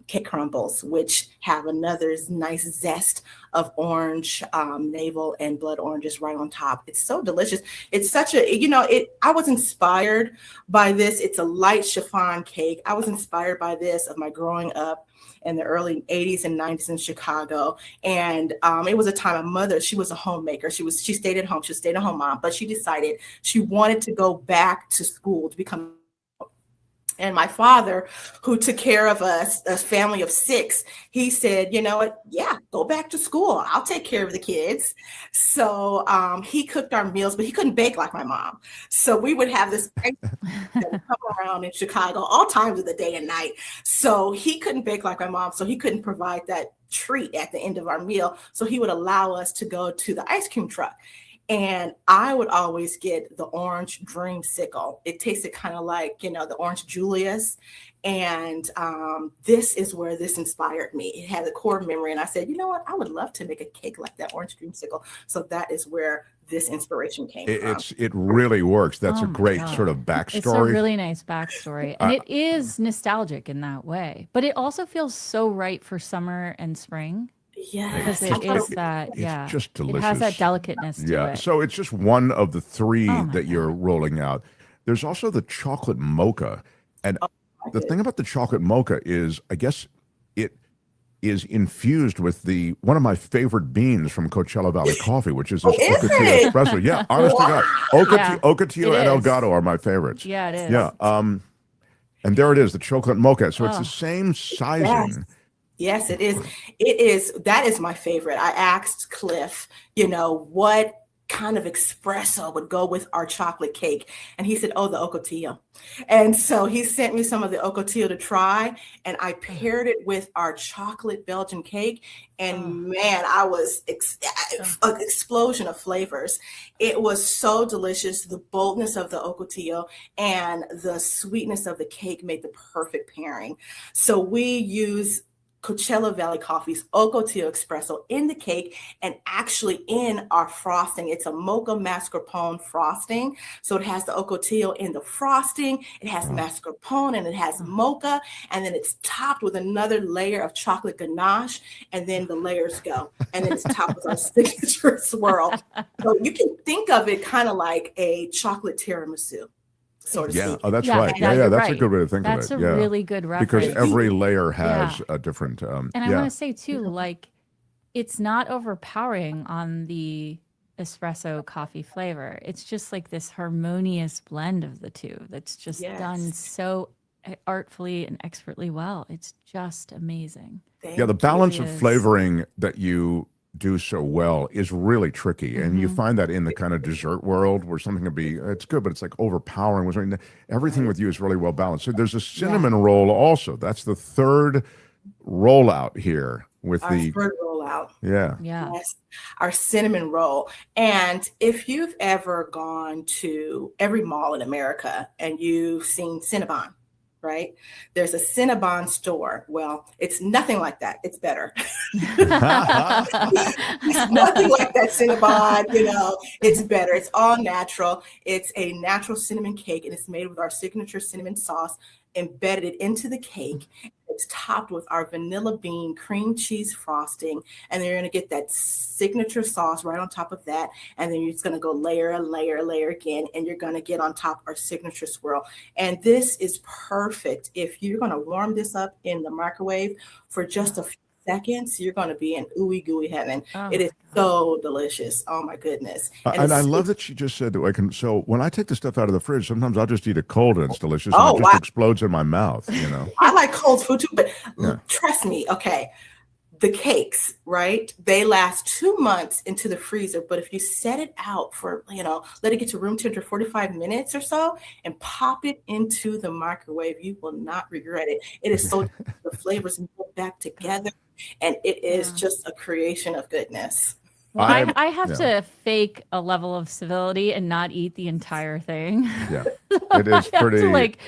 cake crumbles, which have another nice zest of orange, navel, and blood oranges right on top. It's so delicious. It's such I was inspired by this. It's a light chiffon cake. I was inspired by this of my growing up in the early 80s and 90s in Chicago. And it was a time my mother, she was a homemaker. She stayed at home. She was a stay-at-home mom, but she decided she wanted to go back to school to become. And my father, who took care of us, a family of 6, he said, you know what? Yeah, go back to school. I'll take care of the kids. So he cooked our meals, but he couldn't bake like my mom. So we would have this that would come around in Chicago all times of the day and night. So he couldn't bake like my mom. So he couldn't provide that treat at the end of our meal. So he would allow us to go to the ice cream truck. And I would always get the orange dreamsicle. It tasted kind of like, the orange Julius. And this is where this inspired me. It had a core memory. And I said, you know what? I would love to make a cake like that orange dreamsicle. So that is where this inspiration came from. It really works. That's a great sort of backstory. It's a really nice backstory. And it is nostalgic in that way. But it also feels so right for summer and spring. Yes. Because it is that, It's just delicious. It has that delicateness to it. So it's just one of the 3 that you're rolling out. There's also the chocolate mocha. And the thing about the chocolate mocha is, I guess it is infused with one of my favorite beans from Coachella Valley Coffee, which is this Ocotillo espresso. Yeah, honest to God. Ocotillo and Elgato are my favorites. Yeah, it is. Yeah. And there it is, the chocolate mocha. So it's the same sizing. Yes, it is. That is my favorite. I asked Cliff, what kind of espresso would go with our chocolate cake? And he said, the Ocotillo. And so he sent me some of the Ocotillo to try, and I paired it with our chocolate Belgian cake. And man, I was an explosion of flavors. It was so delicious. The boldness of the Ocotillo and the sweetness of the cake made the perfect pairing. So we use Coachella Valley Coffee's Ocotillo espresso in the cake and actually in our frosting. It's a mocha mascarpone frosting. So it has the Ocotillo in the frosting, it has mascarpone, and it has mocha, and then it's topped with another layer of chocolate ganache, and then the layers go. And then it's topped with our signature swirl. So you can think of it kind of like a chocolate tiramisu. Sort of speak. Oh, that's right. Yeah, that's a good way to think of it. That's a really good reference. Because every layer has a different. And I want to say too, it's not overpowering on the espresso coffee flavor. It's just like this harmonious blend of the two that's just done so artfully and expertly well. It's just amazing. The balance of flavoring that you do so well is really tricky. And you find that in the kind of dessert world where something can be, it's good, but it's like overpowering. Everything with you is really well balanced. So there's a cinnamon roll also. That's the third rollout here with Our third rollout. Yeah. Yes, our cinnamon roll. And if you've ever gone to every mall in America and you've seen Cinnabon, right? There's a Cinnabon store. Well, it's nothing like that. It's better. It's nothing like that Cinnabon, it's better. It's all natural. It's a natural cinnamon cake, and it's made with our signature cinnamon sauce embedded into the cake. It's topped with our vanilla bean cream cheese frosting, and then you're going to get that signature sauce right on top of that, and then you're just going to go layer again, and you're going to get on top our signature swirl. And this is perfect if you're going to warm this up in the microwave for just a few seconds. You're going to be in ooey gooey heaven. It is so delicious. Oh my goodness. And I love that she just said that I can. So when I take the stuff out of the fridge, sometimes I'll just eat it cold and it's delicious. And it just explodes in my mouth. I like cold food too, but trust me. Okay. The cakes, right? They last 2 months into the freezer, but if you set it out for, let it get to room temperature 45 minutes or so and pop it into the microwave, you will not regret it. It is so the flavors move back together, and it is just a creation of goodness. Well, I have to fake a level of civility and not eat the entire thing. Yeah, it is I pretty. have to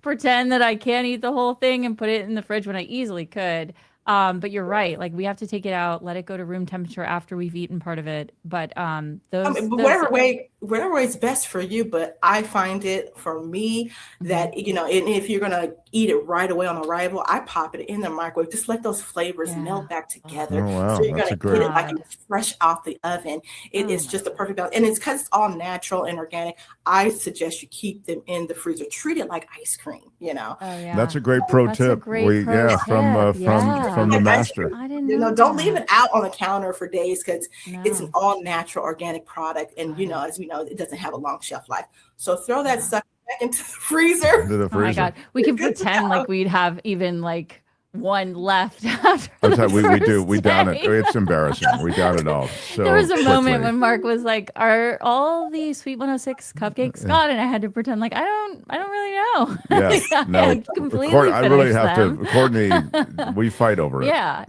pretend that I can't eat the whole thing and put it in the fridge when I easily could. But you're right. We have to take it out, let it go to room temperature after we've eaten part of it. But whatever way is best for you. But I find it for me that, and if you're going to eat it right away on arrival, I pop it in the microwave. Just let those flavors melt back together. Oh, wow. So you're going to That's get it like it's fresh off the oven. It is just a perfect balance. And it's because it's all natural and organic. I suggest you keep them in the freezer. Treat it like ice cream, That's a great pro tip. From the master. I didn't know. Don't leave it out on the counter for days because it's an all natural organic product. And, as we know, it doesn't have a long shelf life. So throw that sucker back into the freezer. Oh my God. We can pretend like we'd have even one left after we do. We down it. It's embarrassing. We down it all. So there was a quickly. moment when Mark was like, "Are all the Sweet 106 cupcakes gone?" And I had to pretend like I don't really know. Yeah, no. I really have to. Courtney, we fight over it. Yeah.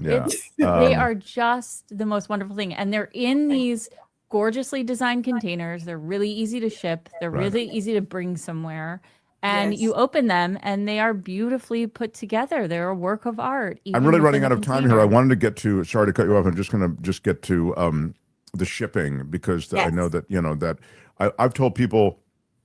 They are just the most wonderful thing, and they're in these gorgeously designed containers. They're really easy to ship. They're really easy to bring somewhere. And you open them, and they are beautifully put together. They're a work of art. I'm really running out of time here. I wanted to get to. Sorry to cut you off. I'm just going to get to the shipping because I know that that I've told people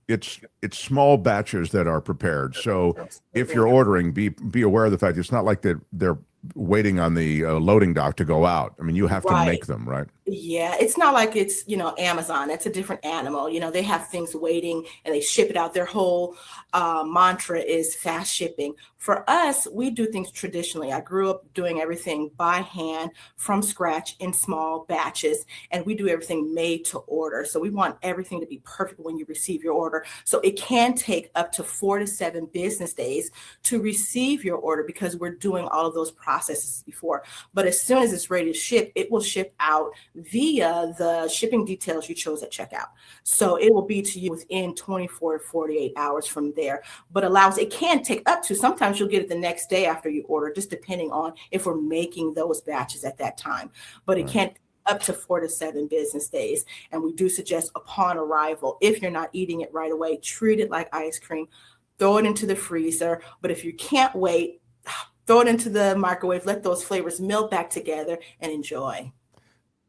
it's small batches that are prepared. So if you're ordering, be aware of the fact it's not like they're waiting on the loading dock to go out. I mean, you have to make them, right? Yeah, it's not like it's, Amazon. That's a different animal. They have things waiting and they ship it out. Their whole mantra is fast shipping. For us, we do things traditionally. I grew up doing everything by hand from scratch in small batches, and we do everything made to order. So we want everything to be perfect when you receive your order. So it can take up to 4 to 7 business days to receive your order because we're doing all of those processes before. But as soon as it's ready to ship, it will ship out via the shipping details you chose at checkout. So it will be to you within 24 to 48 hours from there, but it can take up to, sometimes you'll get it the next day after you order, just depending on if we're making those batches at that time. But it can up to 4 to 7 business days. And we do suggest upon arrival, if you're not eating it right away, treat it like ice cream, throw it into the freezer. But if you can't wait, throw it into the microwave, let those flavors melt back together and enjoy.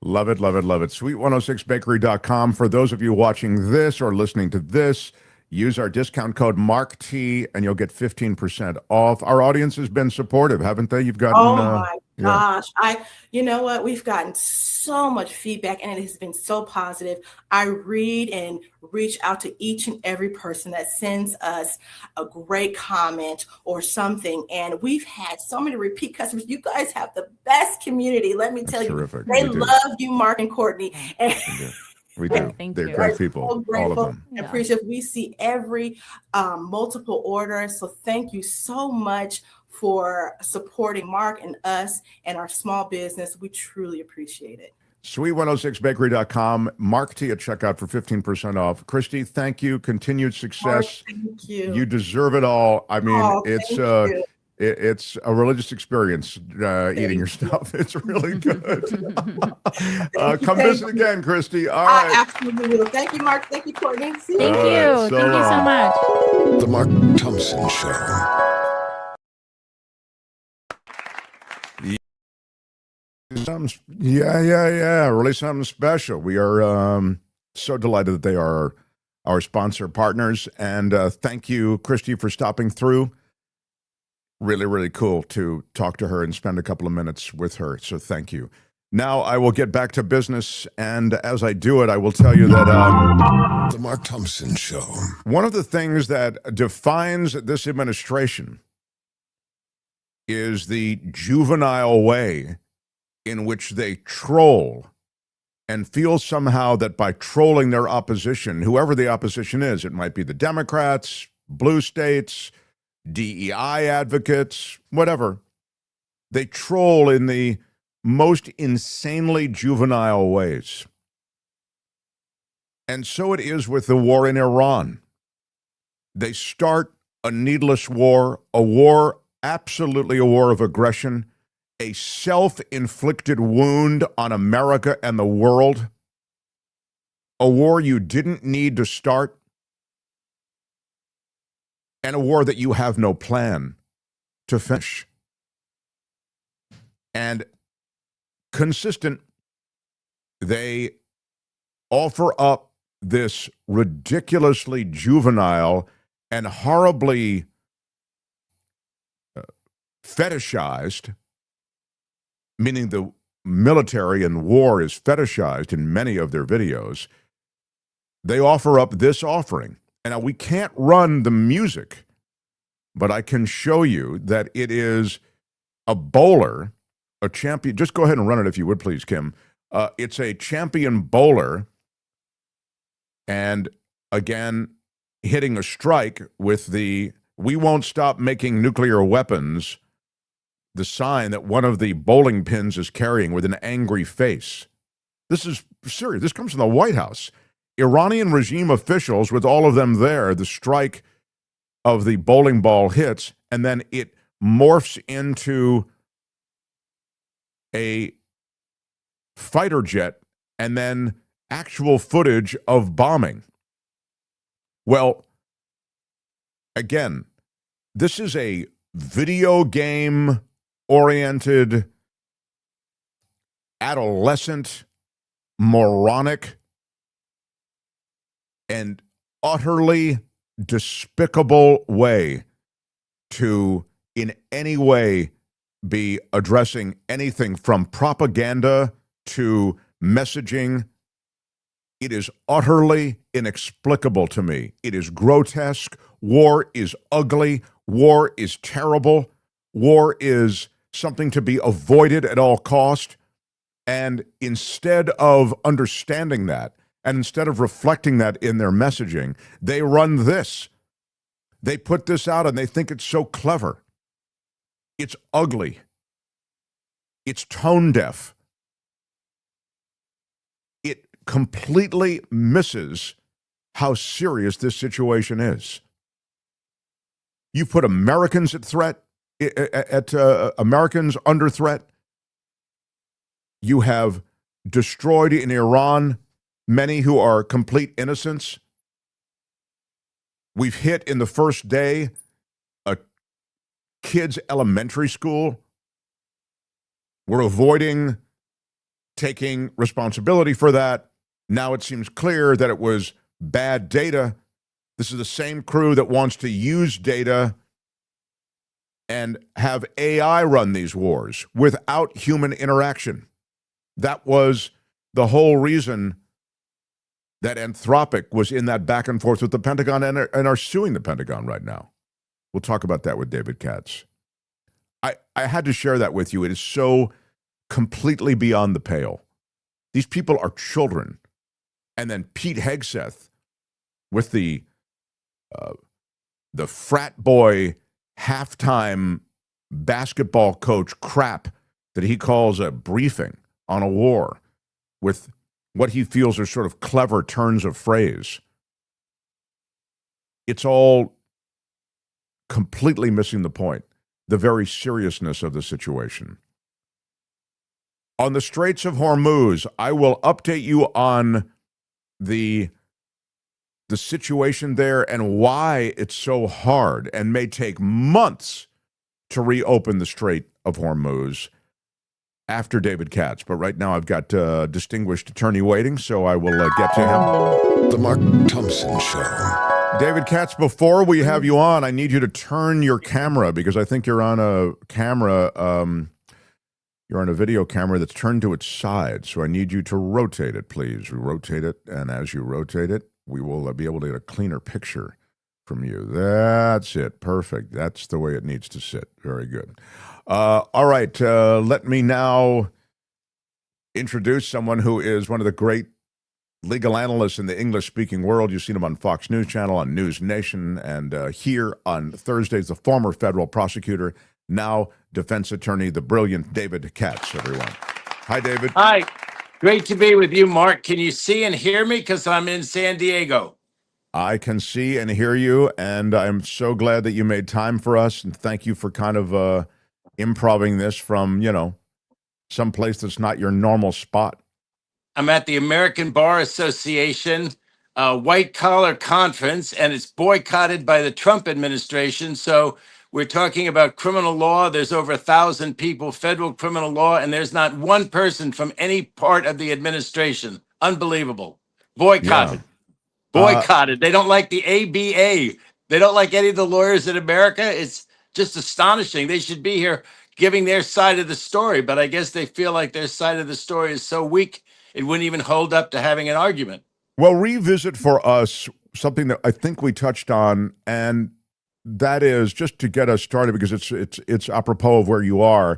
Love it, love it, love it. Sweet106bakery.com. For those of you watching this or listening to this, use our discount code MarkT and you'll get 15% off. Our audience has been supportive, haven't they? You've gotten. Oh my gosh. You know what? We've gotten so much feedback and it has been so positive. I read and reach out to each and every person that sends us a great comment or something. And we've had so many repeat customers. You guys have the best community. Let me tell you, terrific. They love you, Mark and Courtney. And we do. They're great people. So grateful. All of them. I appreciate. We see every multiple order. So thank you so much for supporting Mark and us and our small business. We truly appreciate it. Sweet106bakery.com. Mark T at checkout for 15% off. Christy, thank you. Continued success. Thank you. You deserve it all. I mean, Thank you. it's a religious experience eating your stuff. It's really good. Come visit again, Christy. All right. I absolutely will. Thank you, Mark. Thank you, Courtney. See Thank you. you. Thank you so much. The Mark Thompson Show. Yeah. Really something special. We are so delighted that they are our sponsor partners. And thank you, Christy, for stopping through. Really, really cool to talk to her and spend a couple of minutes with her. So thank you. Now I will get back to business. And as I do it, I will tell you that The Mark Thompson Show. One of the things that defines this administration is the juvenile way in which they troll and feel somehow that by trolling their opposition, whoever the opposition is, it might be the Democrats, blue states, DEI advocates, whatever, they troll in the most insanely juvenile ways. And so it is with the war in Iran. They start a needless war, absolutely a war of aggression, a self-inflicted wound on America and the world, a war you didn't need to start, and a war that you have no plan to finish. And consistent, they offer up this ridiculously juvenile and horribly fetishized, meaning the military and war is fetishized in many of their videos. They offer up this offering. And now we can't run the music, but I can show you that it is a bowler, a champion. Just go ahead and run it if you would, please, Kim. It's a champion bowler, and again, hitting a strike with the "We won't stop making nuclear weapons," the sign that one of the bowling pins is carrying with an angry face. This is serious. This comes from the White House. Iranian regime officials, with all of them there, the strike of the bowling ball hits, and then it morphs into a fighter jet and then actual footage of bombing. Well, again, this is a video game-oriented, adolescent, moronic, and utterly despicable way to, in any way, be addressing anything from propaganda to messaging. It is utterly inexplicable to me. It is grotesque. War is ugly. War is terrible. War is something to be avoided at all cost. And instead of understanding that, and instead of reflecting that in their messaging, they run this. They put this out and they think it's so clever. It's ugly. It's tone deaf. It completely misses how serious this situation is. You put Americans at threat, Americans under threat. You have destroyed in Iran many who are complete innocents. We've hit in the first day a kid's elementary school. We're avoiding taking responsibility for that. Now it seems clear that it was bad data. This is the same crew that wants to use data and have AI run these wars without human interaction. That was the whole reason that Anthropic was in that back and forth with the Pentagon and are suing the Pentagon right now. We'll talk about that with David Katz. I had to share that with you. It is so completely beyond the pale. These people are children. And then Pete Hegseth with the frat boy halftime basketball coach crap that he calls a briefing on a war, with what he feels are sort of clever turns of phrase, it's all completely missing the point, the very seriousness of the situation. On the Straits of Hormuz, I will update you on the situation there and why it's so hard and may take months to reopen the Strait of Hormuz after David Katz. But right now I've got a distinguished attorney waiting, so I will get to him. The Mark Thompson Show. David Katz, before we have you on, I need you to turn your camera because I think you're on a camera, you're on a video camera that's turned to its side. So I need you to rotate it, please. Rotate it, and as you rotate it, we will be able to get a cleaner picture from you. That's it. Perfect. That's the way it needs to sit. Very good. All right. Let me now introduce someone who is one of the great legal analysts in the English-speaking world. You've seen him on Fox News Channel, on News Nation, and here on Thursdays, the former federal prosecutor, now defense attorney, the brilliant David Katz, everyone. Hi, David. Hi. Great to be with you, Mark. Can you see and hear me? Because I'm in San Diego. I can see and hear you, and I'm so glad that you made time for us, and thank you for kind of improving this from, some place that's not your normal spot. I'm at the American Bar Association white-collar conference, and it's boycotted by the Trump administration, so we're talking about criminal law. There's over 1,000 people, federal criminal law, and there's not one person from any part of the administration. Unbelievable. Boycotted. Yeah. Boycotted. They don't like the ABA. They don't like any of the lawyers in America. It's just astonishing. They should be here giving their side of the story, but I guess they feel like their side of the story is so weak, it wouldn't even hold up to having an argument. Well, revisit for us something that I think we touched on, and that is just to get us started, because it's apropos of where you are,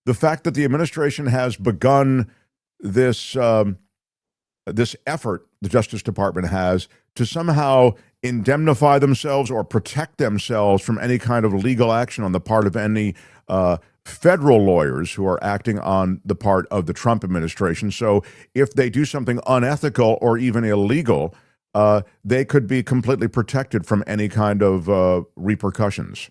the fact that the administration has begun this this effort, the Justice Department has, to somehow indemnify themselves or protect themselves from any kind of legal action on the part of any federal lawyers who are acting on the part of the Trump administration. So if they do something unethical or even illegal, they could be completely protected from any kind of repercussions.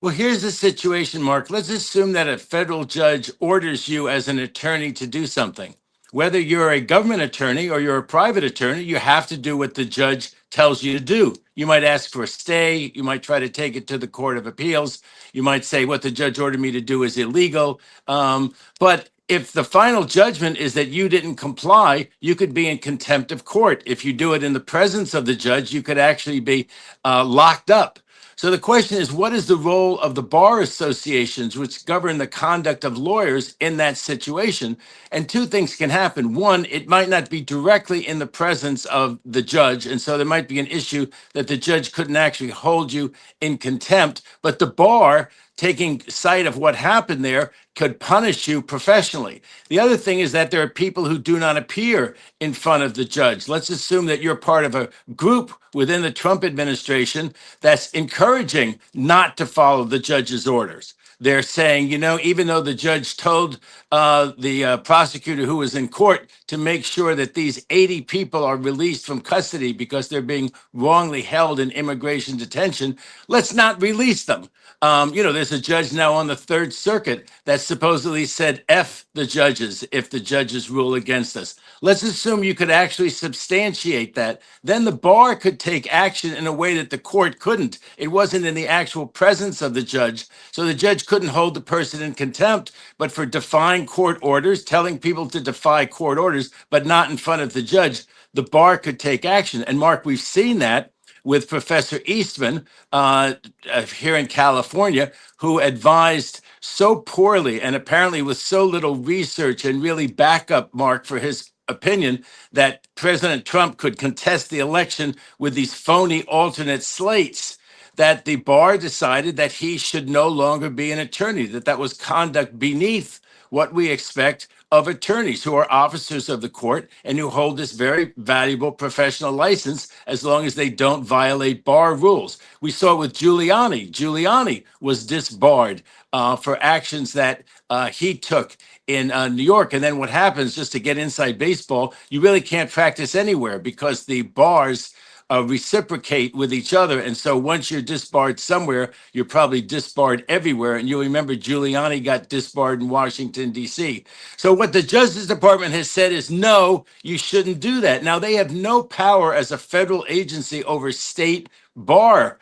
Well, here's the situation, Mark. Let's assume that a federal judge orders you as an attorney to do something. Whether you're a government attorney or you're a private attorney, you have to do what the judge tells you to do. You might ask for a stay. You might try to take it to the Court of Appeals. You might say what the judge ordered me to do is illegal. But if the final judgment is that you didn't comply, you could be in contempt of court. If you do it in the presence of the judge, you could actually be locked up. So the question is, what is the role of the bar associations, which govern the conduct of lawyers in that situation? And two things can happen. One, it might not be directly in the presence of the judge, and so there might be an issue that the judge couldn't actually hold you in contempt, but the bar, taking sight of what happened there, could punish you professionally. The other thing is that there are people who do not appear in front of the judge. Let's assume that you're part of a group within the Trump administration that's encouraging not to follow the judge's orders. They're saying, even though the judge told the prosecutor who was in court to make sure that these 80 people are released from custody because they're being wrongly held in immigration detention, let's not release them. There's a judge now on the Third Circuit that supposedly said, F the judges if the judges rule against us. Let's assume you could actually substantiate that. Then the bar could take action in a way that the court couldn't. It wasn't in the actual presence of the judge. So the judge couldn't hold the person in contempt, but for defying court orders, telling people to defy court orders, but not in front of the judge, the bar could take action. And Mark, we've seen that with Professor Eastman here in California, who advised so poorly and apparently with so little research and really backup, Mark, for his opinion that President Trump could contest the election with these phony alternate slates, that the bar decided that he should no longer be an attorney, that was conduct beneath what we expect of attorneys who are officers of the court and who hold this very valuable professional license as long as they don't violate bar rules. We saw it with Giuliani. Giuliani was disbarred for actions that he took in New York. And then what happens, just to get inside baseball, you really can't practice anywhere because the bars reciprocate with each other. And so once you're disbarred somewhere, you're probably disbarred everywhere. And you'll remember Giuliani got disbarred in Washington, D.C. So what the Justice Department has said is, no, you shouldn't do that. Now, they have no power as a federal agency over state bars.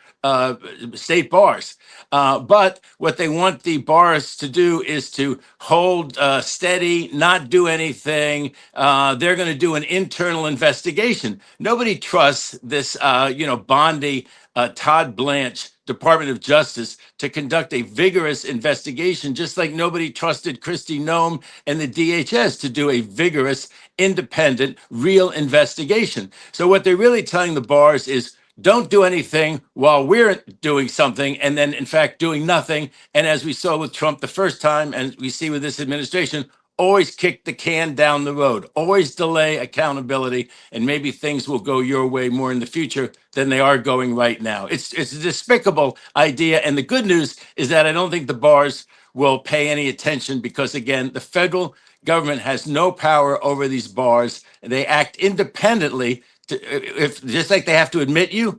But what they want the bars to do is to hold steady, not do anything. They're going to do an internal investigation. Nobody trusts this, Bondi, Todd Blanche, Department of Justice to conduct a vigorous investigation, just like nobody trusted Kristi Noem and the DHS to do a vigorous, independent, real investigation. So what they're really telling the bars is, don't do anything while we're doing something, and then, in fact, doing nothing. And as we saw with Trump the first time, and we see with this administration, always kick the can down the road, always delay accountability, and maybe things will go your way more in the future than they are going right now. It's a despicable idea. And the good news is that I don't think the bars will pay any attention because, again, the federal government has no power over these bars. They act independently. If just like they have to admit you,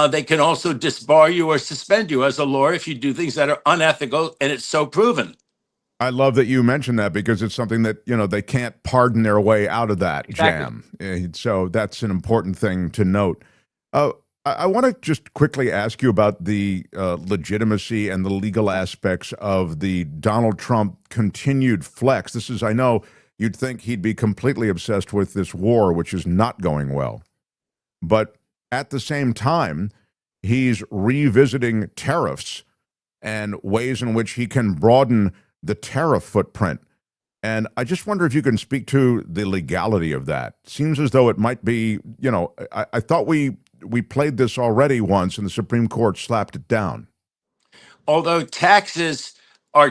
they can also disbar you or suspend you as a lawyer if you do things that are unethical, and it's so proven. I love that you mentioned that because it's something that, they can't pardon their way out of that jam. So that's an important thing to note. I want to just quickly ask you about the legitimacy and the legal aspects of the Donald Trump continued flex. This is, I know you'd think he'd be completely obsessed with this war, which is not going well. But at the same time, he's revisiting tariffs and ways in which he can broaden the tariff footprint. And I just wonder if you can speak to the legality of that. Seems as though it might be, I thought we played this already once and the Supreme Court slapped it down. Although tariffs are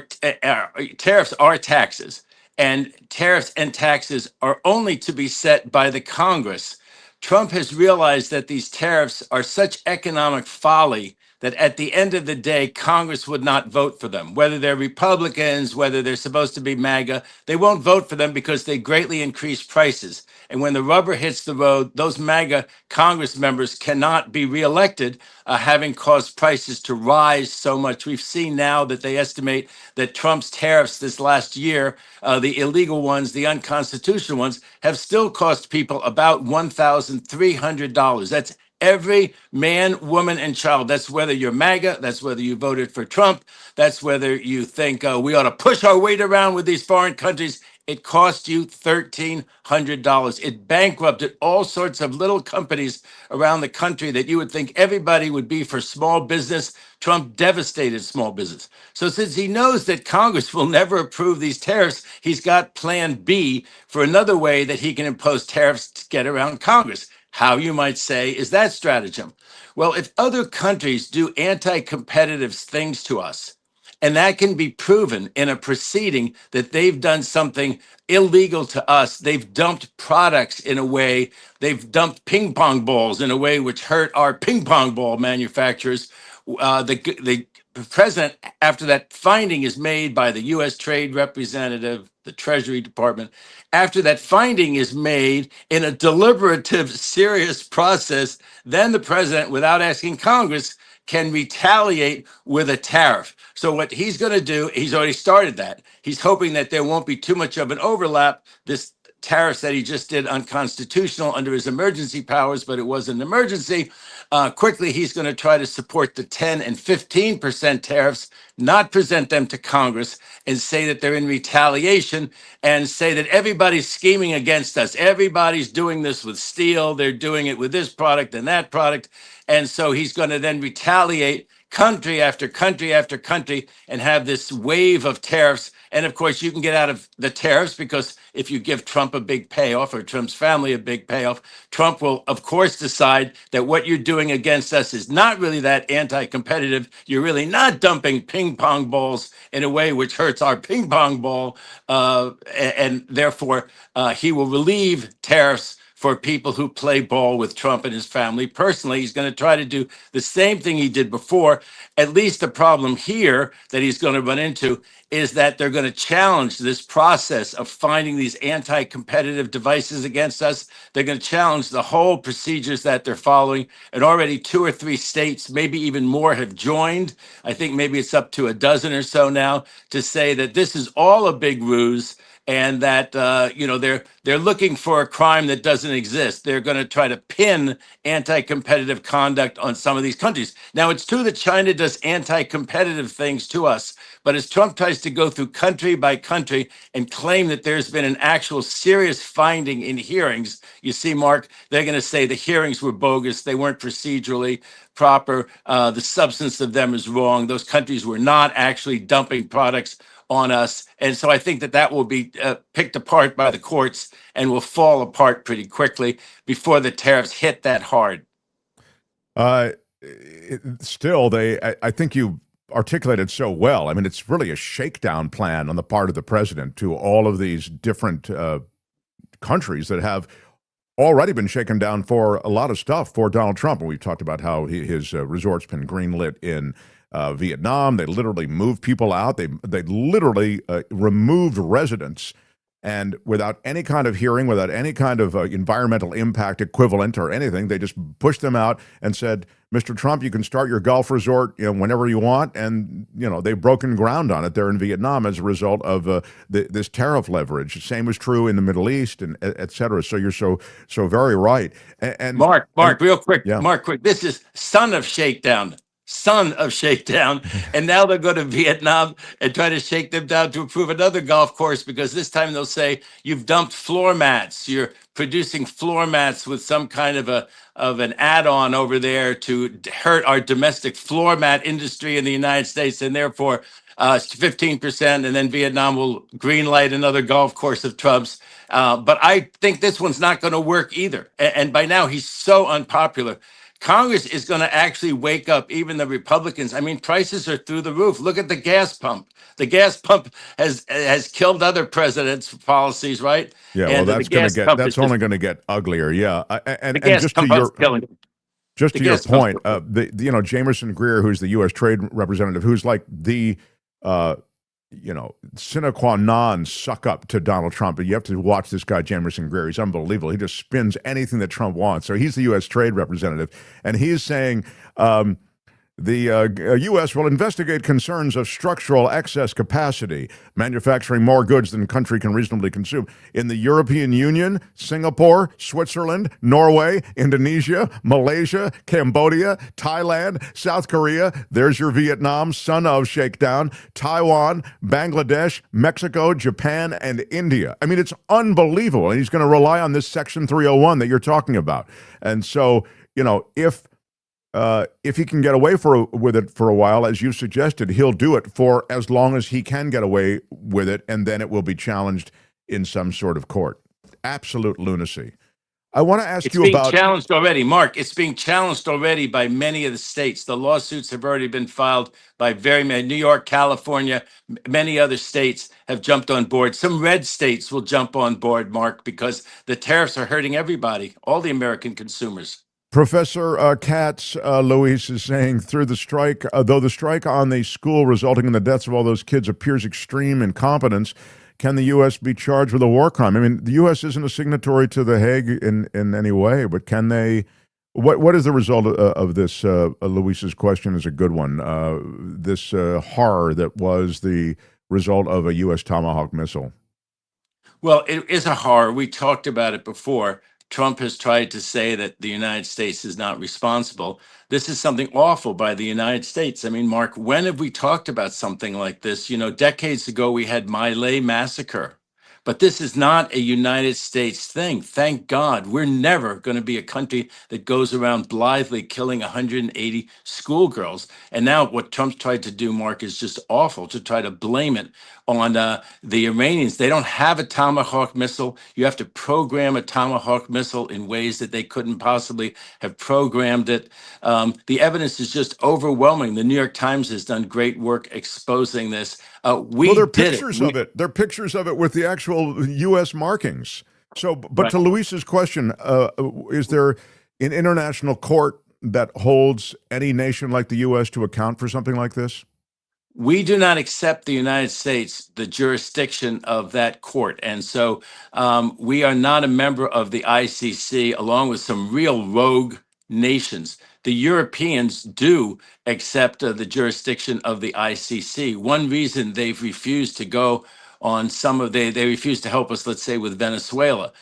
taxes, and tariffs and taxes are only to be set by the Congress, Trump has realized that these tariffs are such economic folly that at the end of the day, Congress would not vote for them. Whether they're Republicans, whether they're supposed to be MAGA, they won't vote for them because they greatly increase prices. And when the rubber hits the road, those MAGA Congress members cannot be reelected, having caused prices to rise so much. We've seen now that they estimate that Trump's tariffs this last year, the illegal ones, the unconstitutional ones, have still cost people about $1,300. That's every man, woman, and child. That's whether you're MAGA, that's whether you voted for Trump, that's whether you think we ought to push our weight around with these foreign countries. It cost you $1,300. It bankrupted all sorts of little companies around the country that you would think everybody would be for small business. Trump devastated small business. So since he knows that Congress will never approve these tariffs, he's got plan B for another way that he can impose tariffs to get around Congress. How, you might say, is that stratagem? Well, if other countries do anti-competitive things to us, and that can be proven in a proceeding that they've done something illegal to us, they've dumped products in a way, they've dumped ping pong balls in a way which hurt our ping pong ball manufacturers, the president, after that finding is made by the U.S. Trade Representative, the Treasury Department, after that finding is made in a deliberative, serious process, then the president, without asking Congress, can retaliate with a tariff. So what he's going to do, he's already started that. He's hoping that there won't be too much of an overlap. This tariffs that he just did unconstitutional under his emergency powers, but it was an emergency. Quickly, he's going to try to support the 10 and 15% tariffs, not present them to Congress, and say that they're in retaliation, and say that everybody's scheming against us. Everybody's doing this with steel. They're doing it with this product and that product. And so he's going to then retaliate country after country after country and have this wave of tariffs And of course, you can get out of the tariffs because if you give Trump a big payoff or Trump's family a big payoff, Trump will, of course, decide that what you're doing against us is not really that anti-competitive. You're really not dumping ping pong balls in a way which hurts our ping pong ball. And therefore, he will relieve tariffs for people who play ball with Trump and his family. Personally, he's going to try to do the same thing he did before. At least the problem here that he's going to run into is that they're going to challenge this process of finding these anti-competitive devices against us. They're going to challenge the whole procedures that they're following. And already 2 or 3 states, maybe even more, have joined. I think maybe it's up to a dozen or so now to say that this is all a big ruse, and that they're looking for a crime that doesn't exist. They're going to try to pin anti-competitive conduct on some of these countries. Now, it's true that China does anti-competitive things to us, but as Trump tries to go through country by country and claim that there's been an actual serious finding in hearings, you see, Mark, they're going to say the hearings were bogus, they weren't procedurally proper, the substance of them is wrong, those countries were not actually dumping products on us. And so I think that will be picked apart by the courts and will fall apart pretty quickly before the tariffs hit that hard. Still, I think you articulated so well. I mean, it's really a shakedown plan on the part of the president to all of these different countries that have already been shaken down for a lot of stuff for Donald Trump. And we've talked about how his resort's been greenlit in Vietnam. They literally moved people out. They literally removed residents, and without any kind of hearing, without any kind of environmental impact equivalent or anything, they just pushed them out and said, "Mr. Trump, you can start your golf resort, whenever you want." And they've broken ground on it there in Vietnam as a result of this tariff leverage. The same was true in the Middle East, and et cetera. So you're so very right. And Mark, real quick, yeah. Mark, quick. This is son of shakedown. And now they'll go to Vietnam and try to shake them down to approve another golf course, because this time they'll say you've dumped floor mats. You're producing floor mats with some kind of an add-on over there to hurt our domestic floor mat industry in the United States, and therefore 15%, and then Vietnam will greenlight another golf course of Trump's. But I think this one's not going to work either. And by now he's so unpopular. Congress is going to actually wake up even the Republicans. I mean, prices are through the roof. Look at the gas pump. The gas pump has killed other presidents' policies, right? Yeah, and well, that's only going to get uglier. Yeah, and just to your point, Jameson Greer, who's the U.S. Trade Representative, who's like the sine qua non suck up to Donald Trump. And you have to watch this guy, Jameson Greer. He's unbelievable. He just spins anything that Trump wants. So he's the U.S. Trade Representative, and he's saying the U.S. will investigate concerns of structural excess capacity, manufacturing more goods than the country can reasonably consume. In the European Union, Singapore, Switzerland, Norway, Indonesia, Malaysia, Cambodia, Thailand, South Korea, there's your Vietnam, son of shakedown, Taiwan, Bangladesh, Mexico, Japan, and India. I mean, it's unbelievable. And he's going to rely on this Section 301 that you're talking about. And so, if he can get away with it for a while, as you suggested, he'll do it for as long as he can get away with it, and then it will be challenged in some sort of court. Absolute lunacy. I want to ask you about... It's being challenged already, Mark. It's being challenged already by many of the states. The lawsuits have already been filed by very many. New York, California, many other states have jumped on board. Some red states will jump on board, Mark, because the tariffs are hurting everybody, all the American consumers. Professor Katz, Luis, is saying though the strike on the school resulting in the deaths of all those kids appears extreme incompetence, can the U.S. be charged with a war crime? I mean, the U.S. isn't a signatory to The Hague in any way, but can they? What is the result of this? Luis's question is a good one. This horror that was the result of a U.S. Tomahawk missile. Well, it is a horror. We talked about it before. Trump has tried to say that the United States is not responsible. This is something awful by the United States. I mean, Mark, when have we talked about something like this? Decades ago, we had My Lai massacre. But this is not a United States thing. Thank God. We're never going to be a country that goes around blithely killing 180 schoolgirls. And now what Trump's tried to do, Mark, is just awful, to try to blame it on the Iranians. They don't have a Tomahawk missile. You have to program a Tomahawk missile in ways that they couldn't possibly have programmed it. The evidence is just overwhelming. The New York Times has done great work exposing this. We Well, there are did pictures it. of it. There are pictures of it with the actual U.S. markings. So, but Right. to Luis's question, is there an international court that holds any nation like the U.S. to account for something like this? We do not accept the United States, the jurisdiction of that court. And so we are not a member of the ICC, along with some real rogue nations. The Europeans do accept the jurisdiction of the ICC. One reason they've refused to go on some of they refuse to help us, let's say, with Venezuela.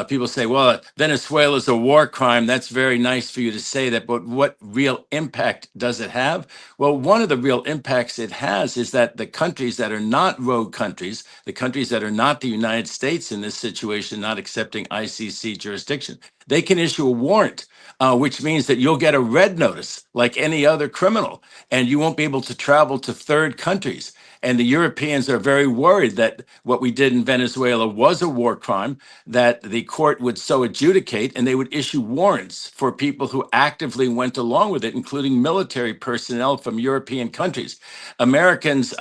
People say, well, Venezuela is a war crime. That's very nice for you to say that, but what real impact does it have? Well, one of the real impacts it has is that the countries that are not rogue countries, the countries that are not the United States in this situation, not accepting ICC jurisdiction, they can issue a warrant, which means that you'll get a red notice like any other criminal, and you won't be able to travel to third countries. And the Europeans are very worried that what we did in Venezuela was a war crime, that the court would so adjudicate and they would issue warrants for people who actively went along with it, including military personnel from European countries. Americans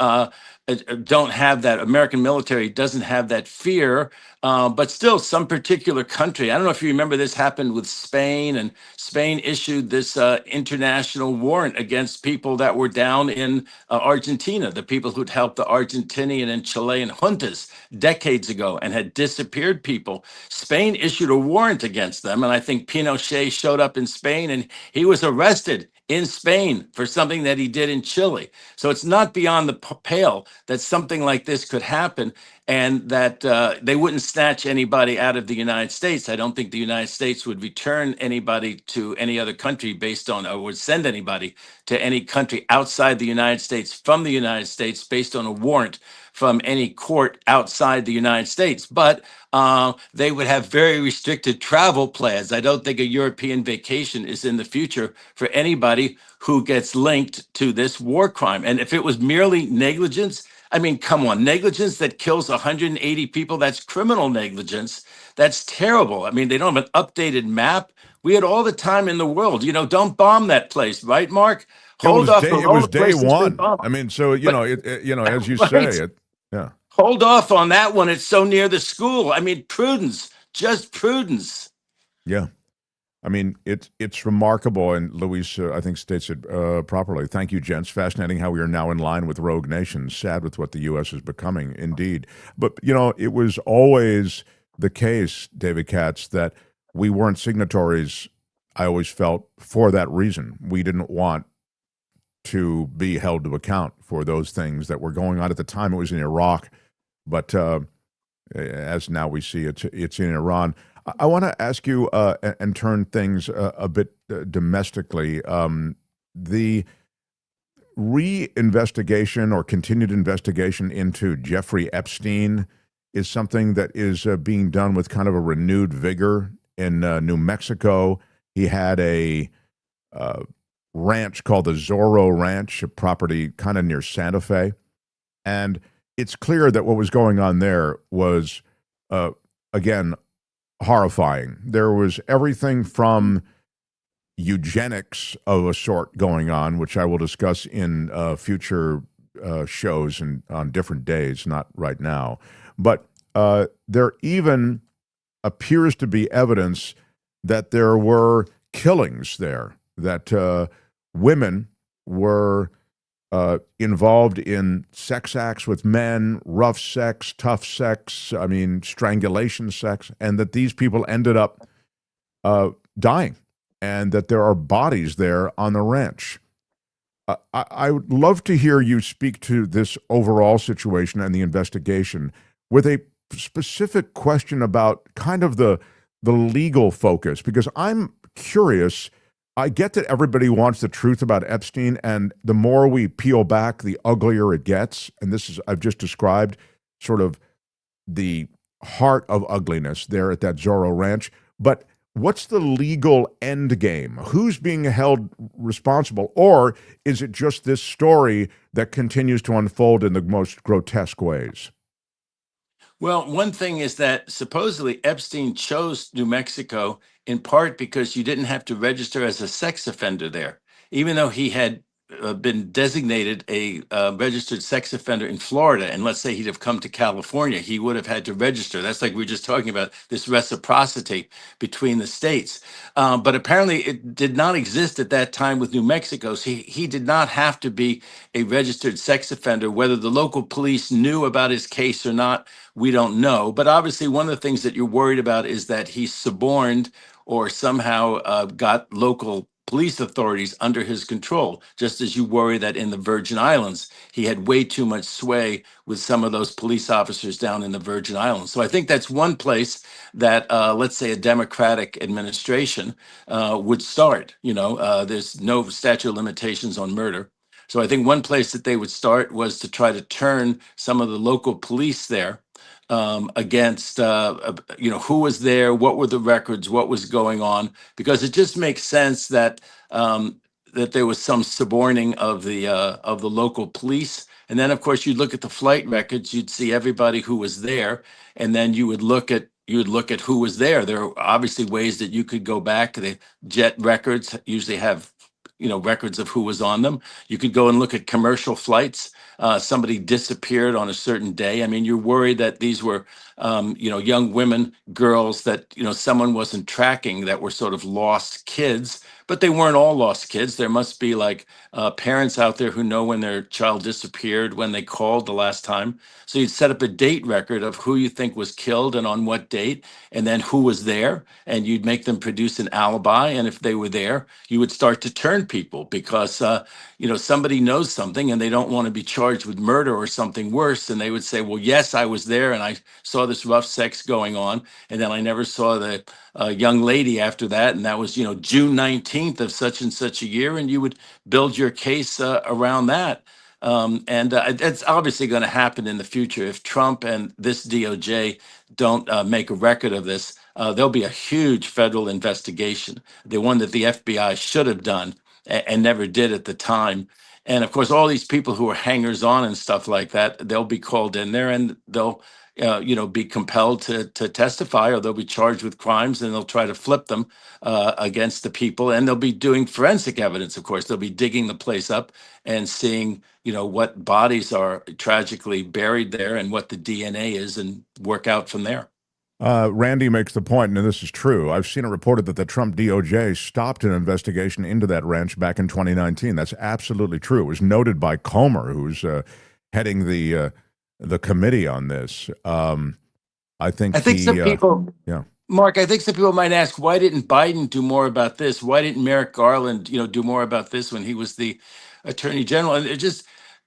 don't have that. American military doesn't have that fear, but still some particular country. I don't know if you remember, this happened with Spain, and Spain issued this international warrant against people that were down in Argentina, the people who'd helped the Argentinian and Chilean juntas decades ago and had disappeared people. Spain issued a warrant against them, and I think Pinochet showed up in Spain and he was arrested in Spain for something that he did in Chile. So it's not beyond the pale that something like this could happen, and that they wouldn't snatch anybody out of the United States. I don't think the United States would return anybody to any other country based on, or would send anybody to any country outside the United States from the United States based on a warrant from any court outside the United States. But they would have very restricted travel plans. I don't think a European vacation is in the future for anybody who gets linked to this war crime. And if it was merely negligence, I mean, come on, negligence that kills 180 people, that's criminal negligence. That's terrible. I mean, they don't have an updated map. We had all the time in the world. You know, don't bomb that place, right, Mark? Hold off. It was day one. I mean, so, you know, as you say, yeah. Hold off on that one. It's so near the school. I mean, prudence, just prudence. Yeah. I mean, it's remarkable, and Luis, I think, states it properly. Thank you, gents. Fascinating how we are now in line with rogue nations. Sad with what the U.S. is becoming, indeed. But, you know, it was always the case, David Katz, that we weren't signatories, I always felt, for that reason. We didn't want to be held to account for those things that were going on. At the time, it was in Iraq, but as now we see, it's in Iran. I want to ask you and turn things a bit domestically. The reinvestigation or continued investigation into Jeffrey Epstein is something that is being done with kind of a renewed vigor in New Mexico. He had a ranch called the Zorro Ranch, a property kind of near Santa Fe. And it's clear that what was going on there was, again, horrifying. There was everything from eugenics of a sort going on, which I will discuss in future shows and on different days, not right now. But there even appears to be evidence that there were killings there, that women were involved in sex acts with men, rough sex, tough sex, I mean, strangulation sex, and that these people ended up dying, and that there are bodies there on the ranch. I would love to hear you speak to this overall situation and the investigation with a specific question about kind of the legal focus, because I'm curious. I get that everybody wants the truth about Epstein, and the more we peel back, the uglier it gets. And this is, I've just described sort of the heart of ugliness there at that Zorro Ranch. But what's the legal end game? Who's being held responsible? Or is it just this story that continues to unfold in the most grotesque ways? Well, one thing is that supposedly Epstein chose New Mexico in part because you didn't have to register as a sex offender there, even though he had been designated a registered sex offender in Florida. And let's say he'd have come to California, he would have had to register. That's like we were just talking about, this reciprocity between the states. But apparently it did not exist at that time with New Mexico. So he did not have to be a registered sex offender. Whether the local police knew about his case or not, we don't know. But obviously, one of the things that you're worried about is that he suborned or somehow got local police authorities under his control, just as you worry that in the Virgin Islands, he had way too much sway with some of those police officers down in the Virgin Islands. So I think that's one place that, let's say, a Democratic administration would start. There's no statute of limitations on murder. So I think one place that they would start was to try to turn some of the local police there against, who was there, what were the records, what was going on, because it just makes sense that that there was some suborning of the local police. And then, of course, you'd look at the flight records, you'd see everybody who was there, and then you would look at who was there. There are obviously ways that you could go back. The jet records usually have records of who was on them. You could go and look at commercial flights. Somebody disappeared on a certain day. I mean, you're worried that these were, young women, girls that, someone wasn't tracking, that were sort of lost kids, but they weren't all lost kids. There must be like parents out there who know when their child disappeared, when they called the last time. So you'd set up a date record of who you think was killed and on what date, and then who was there, and you'd make them produce an alibi. And if they were there, you would start to turn people because, somebody knows something and they don't want to be charged with murder or something worse. And they would say, well, yes, I was there and I saw this rough sex going on. And then I never saw the young lady after that. And that was, June 19th of such and such a year. And you would build your case around that. That's obviously going to happen in the future. If Trump and this DOJ don't make a record of this, there'll be a huge federal investigation, the one that the FBI should have done and never did at the time. And of course, all these people who are hangers on and stuff like that, they'll be called in there and they'll be compelled to testify, or they'll be charged with crimes, and they'll try to flip them against the people. And they'll be doing forensic evidence, of course. They'll be digging the place up and seeing, what bodies are tragically buried there and what the DNA is, and work out from there. Randy makes the point, and this is true. I've seen it reported that the Trump DOJ stopped an investigation into that ranch back in 2019. That's absolutely true. It was noted by Comer, who's heading the committee on this. I think some people, Mark, I think some people might ask, why didn't Biden do more about this? Why didn't Merrick Garland, do more about this when he was the Attorney General?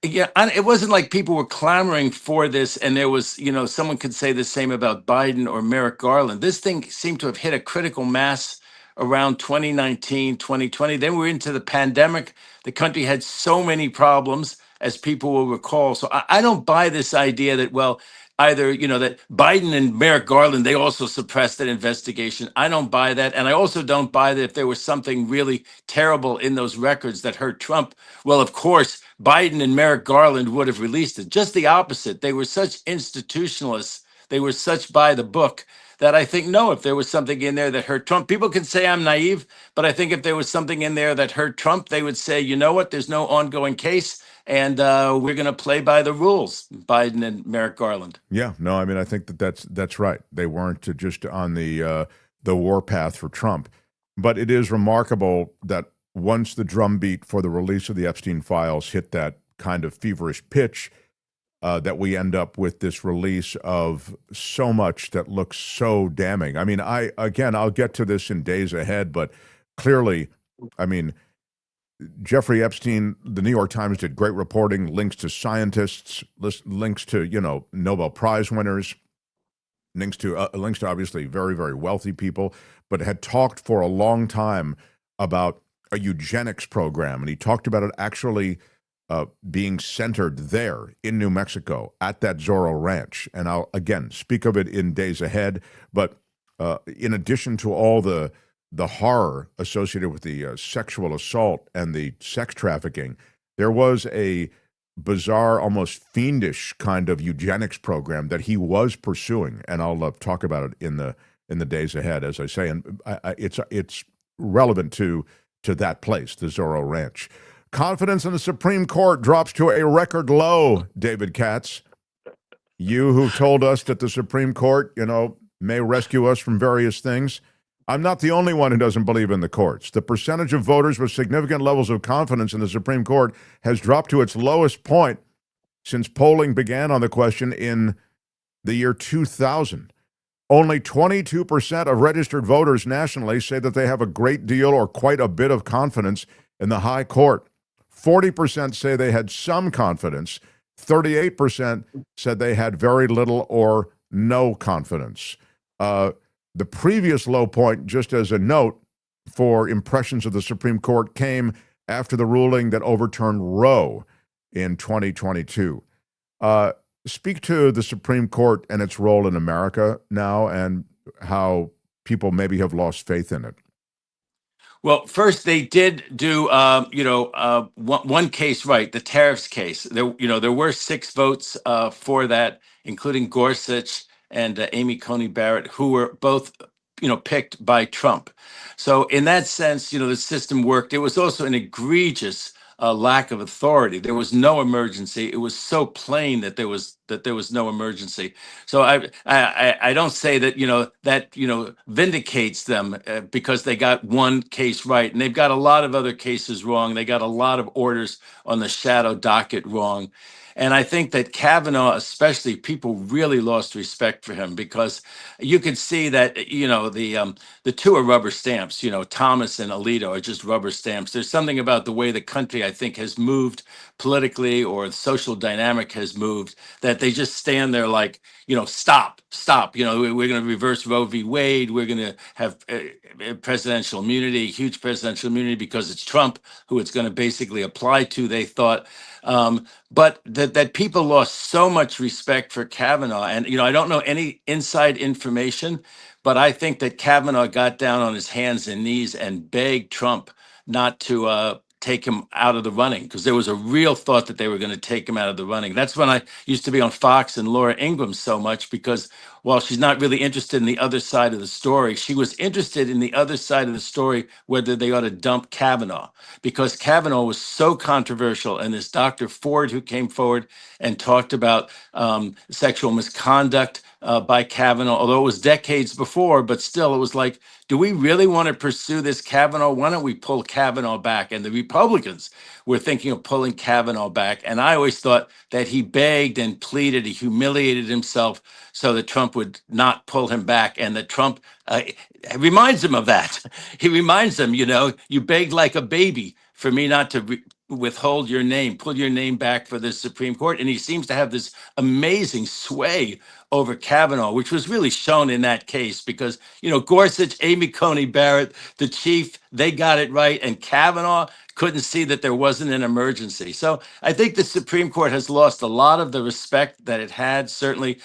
And it wasn't like people were clamoring for this, and there was, someone could say the same about Biden or Merrick Garland. This thing seemed to have hit a critical mass around 2019, 2020. Then we're into the pandemic. The country had so many problems, as people will recall. So I don't buy this idea that, well, either, that Biden and Merrick Garland, they also suppressed that investigation. I don't buy that. And I also don't buy that if there was something really terrible in those records that hurt Trump, well, of course, Biden and Merrick Garland would have released it. Just the opposite. They were such institutionalists. They were such by the book that I think, no, if there was something in there that hurt Trump, people can say I'm naive, but I think if there was something in there that hurt Trump, they would say, you know what, there's no ongoing case, and we're going to play by the rules, Biden and Merrick Garland. Yeah, no, I mean, I think that's right. They weren't just on the warpath for Trump. But it is remarkable that once the drumbeat for the release of the Epstein files hit that kind of feverish pitch, that we end up with this release of so much that looks so damning. I mean, I'll get to this in days ahead, but clearly, I mean, Jeffrey Epstein, the New York Times did great reporting, links to scientists, links to, Nobel Prize winners, links to obviously very, very wealthy people, but had talked for a long time about a eugenics program. And he talked about it actually being centered there in New Mexico at that Zorro Ranch. And I'll, again, speak of it in days ahead. But in addition to all the horror associated with the sexual assault and the sex trafficking, there was a bizarre, almost fiendish kind of eugenics program that he was pursuing, and I'll talk about it in the days ahead, as I say, and it's relevant to that place, the Zorro Ranch. Confidence in the Supreme Court drops to a record low, David Katz. You who told us that the Supreme Court, may rescue us from various things. I'm not the only one who doesn't believe in the courts. The percentage of voters with significant levels of confidence in the Supreme Court has dropped to its lowest point since polling began on the question in the year 2000. Only 22% of registered voters nationally say that they have a great deal or quite a bit of confidence in the high court. 40% say they had some confidence. 38% said they had very little or no confidence. The previous low point, just as a note for impressions of the Supreme Court, came after the ruling that overturned Roe in 2022. Speak to the Supreme Court and its role in America now and how people maybe have lost faith in it. Well, first they did do, one case right, the tariffs case. There were 6 votes for that, including Gorsuch and Amy Coney Barrett, who were both, picked by Trump. So in that sense, the system worked. It was also an egregious lack of authority. There was no emergency. It was so plain that there was no emergency. So I don't say that vindicates them because they got one case right, and they've got a lot of other cases wrong. They got a lot of orders on the shadow docket wrong. And I think that Kavanaugh, especially, people really lost respect for him because you could see that, the two are rubber stamps. Thomas and Alito are just rubber stamps. There's something about the way the country, I think, has moved politically, or the social dynamic has moved, that they just stand there like, stop. We're going to reverse Roe v. Wade. We're going to have presidential immunity, huge presidential immunity, because it's Trump who it's going to basically apply to, they thought. But that people lost so much respect for Kavanaugh. And, I don't know any inside information, but I think that Kavanaugh got down on his hands and knees and begged Trump not to take him out of the running, because there was a real thought that they were going to take him out of the running. That's when I used to be on Fox and Laura Ingraham so much, because while she's not really interested in the other side of the story, she was interested in the other side of the story, whether they ought to dump Kavanaugh, because Kavanaugh was so controversial. And this Dr. Ford, who came forward and talked about sexual misconduct by Kavanaugh, although it was decades before, but still it was like, do we really want to pursue this Kavanaugh? Why don't we pull Kavanaugh back? And the Republicans were thinking of pulling Kavanaugh back. And I always thought that he begged and pleaded, he humiliated himself so that Trump would not pull him back. And that Trump reminds him of that. He reminds him, you begged like a baby for me not to withhold your name, pull your name back for the Supreme Court. And he seems to have this amazing sway over Kavanaugh, which was really shown in that case because, Gorsuch, Amy Coney Barrett, the chief, they got it right. And Kavanaugh couldn't see that there wasn't an emergency. So I think the Supreme Court has lost a lot of the respect that it had, certainly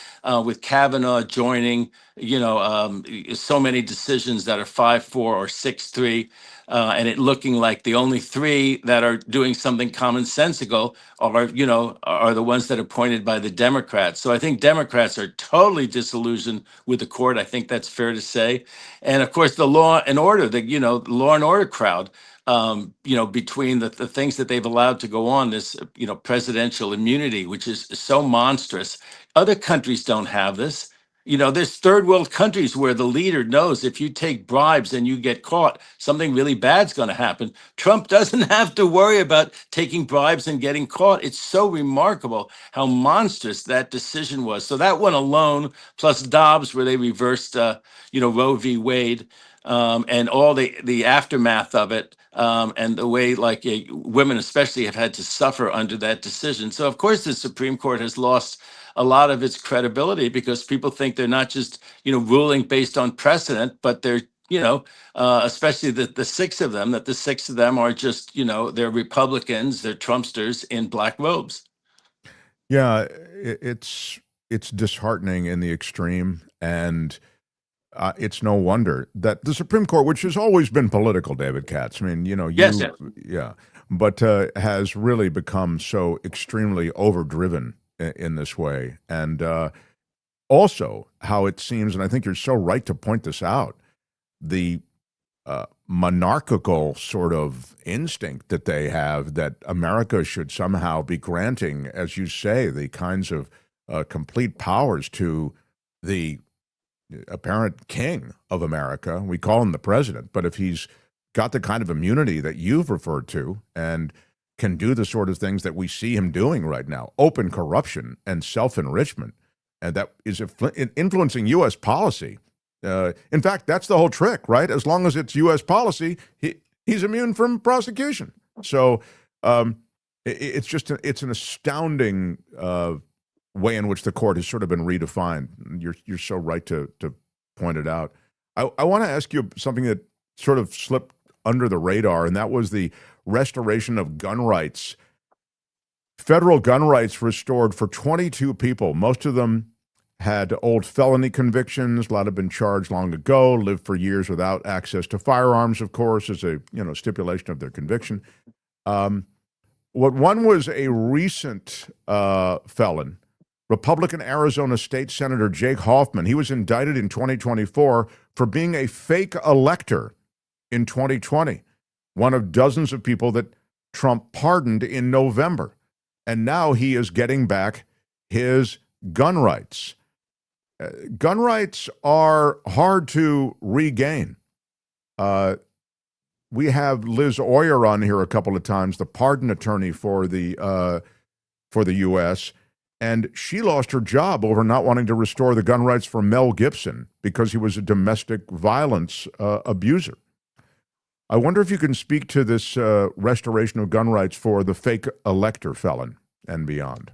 with Kavanaugh joining, so many decisions that are 5-4 or 6-3. And it looking like the only 3 that are doing something commonsensical are the ones that are appointed by the Democrats. So I think Democrats are totally disillusioned with the court. I think that's fair to say. And of course, the law and order, the law and order crowd, between the things that they've allowed to go on, this, presidential immunity, which is so monstrous. Other countries don't have this. There's third world countries where the leader knows if you take bribes and you get caught, something really bad's going to happen. Trump doesn't have to worry about taking bribes and getting caught. It's so remarkable how monstrous that decision was. So that one alone, plus Dobbs, where they reversed, Roe v. Wade, and all the aftermath of it, and the way women especially have had to suffer under that decision. So of course the Supreme Court has lost a lot of its credibility because people think they're not just, ruling based on precedent, but they're, especially the 6 of them, that the 6 of them are just, they're Republicans, they're Trumpsters in black robes. Yeah, it's disheartening in the extreme. And it's no wonder that the Supreme Court, which has always been political, David Katz, I mean, Yes. but has really become so extremely overdriven in this way. And also how it seems, and I think you're so right to point this out, the monarchical sort of instinct that they have that America should somehow be granting, as you say, the kinds of complete powers to the apparent king of America. We call him the president, but if he's got the kind of immunity that you've referred to and can do the sort of things that we see him doing right now, open corruption and self-enrichment, and that is influencing U.S. policy. In fact, that's the whole trick, right? As long as it's U.S. policy, he's immune from prosecution. So it's an astounding way in which the court has sort of been redefined. You're so right to point it out. I want to ask you something that sort of slipped under the radar, and that was the restoration of gun rights. Federal gun rights restored for 22 people. Most of them had old felony convictions. A lot have been charged long ago, lived for years without access to firearms, of course, as a stipulation of their conviction. One was a recent felon, Republican Arizona State Senator Jake Hoffman. He was indicted in 2024 for being a fake elector in 2020, one of dozens of people that Trump pardoned in November. And now he is getting back his gun rights. Gun rights are hard to regain. We have Liz Oyer on here a couple of times, the pardon attorney for the U.S., and she lost her job over not wanting to restore the gun rights for Mel Gibson because he was a domestic violence abuser. I wonder if you can speak to this restoration of gun rights for the fake elector felon and beyond.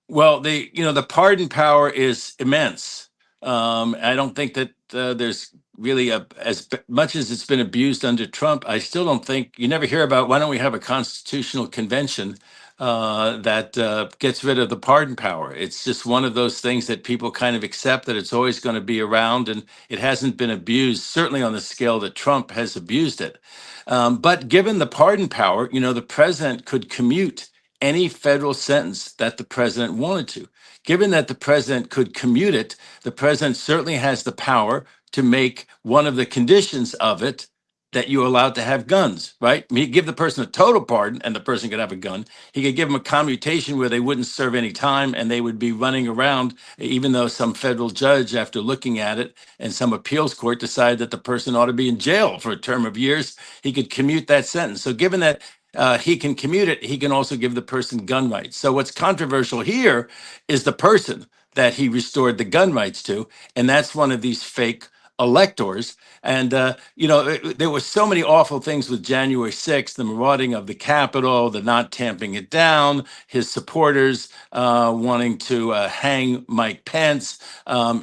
Well, the pardon power is immense. I don't think that there's really as much as it's been abused under Trump. I still don't think you never hear about why don't we have a constitutional convention that gets rid of the pardon power. It's just one of those things that people kind of accept that it's always going to be around, and it hasn't been abused, certainly on the scale that Trump has abused it. But given the pardon power, the president could commute any federal sentence that the president wanted to. Given that the president could commute it, the president certainly has the power to make one of the conditions of it that you're allowed to have guns, right? I mean, he'd give the person a total pardon and the person could have a gun. He could give them a commutation where they wouldn't serve any time and they would be running around, even though some federal judge, after looking at it, and some appeals court decided that the person ought to be in jail for a term of years, he could commute that sentence. So given that he can commute it, he can also give the person gun rights. So what's controversial here is the person that he restored the gun rights to, and that's one of these fake electors. And, there were so many awful things with January 6th, the marauding of the Capitol, the not tamping it down, his supporters wanting to hang Mike Pence,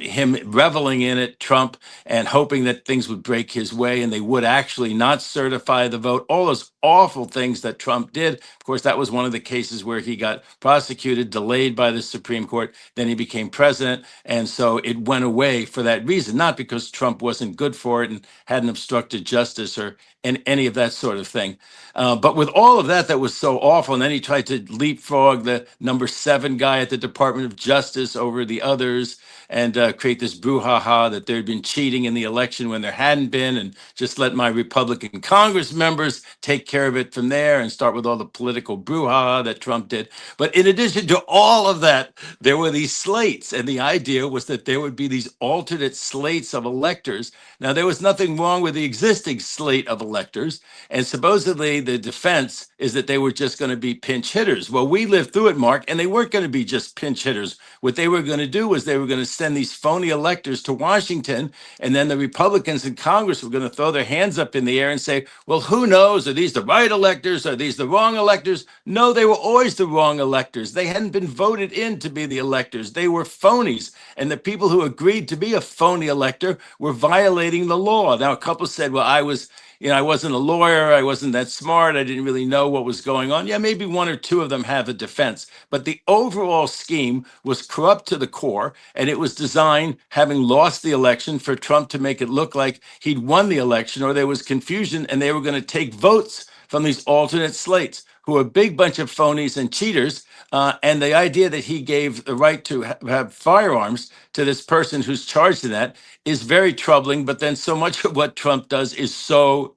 him reveling in it, Trump, and hoping that things would break his way and they would actually not certify the vote, all those awful things that Trump did. Of course, that was one of the cases where he got prosecuted, delayed by the Supreme Court. Then he became president. And so it went away for that reason, not because Trump wasn't good for it and hadn't obstructed justice or any of that sort of thing. But with all of that was so awful, and then he tried to leapfrog the number 7 guy at the Department of Justice over the others and create this brouhaha that there had been cheating in the election when there hadn't been, and just let my Republican Congress members take care of it from there and start with all the political brouhaha that Trump did. But in addition to all of that, there were these slates, and the idea was that there would be these alternate slates of electors. Now, there was nothing wrong with the existing slate of electors, and supposedly the defense is that they were just going to be pinch hitters. Well, we lived through it, Mark, and they weren't going to be just pinch hitters. What they were going to do was they were going to send these phony electors to Washington, and then the Republicans in Congress were going to throw their hands up in the air and say, well, who knows? Are these the right electors? Are these the wrong electors? No, they were always the wrong electors. They hadn't been voted in to be the electors. They were phonies. And the people who agreed to be a phony elector were were violating the law. Now, a couple said, well, I wasn't a lawyer. I wasn't that smart. I didn't really know what was going on. Yeah, maybe one or two of them have a defense. But the overall scheme was corrupt to the core, and it was designed, having lost the election, for Trump to make it look like he'd won the election, or there was confusion and they were going to take votes from these alternate slates, who are a big bunch of phonies and cheaters. And the idea that he gave the right to have firearms to this person who's charged in that is very troubling. But then so much of what Trump does is so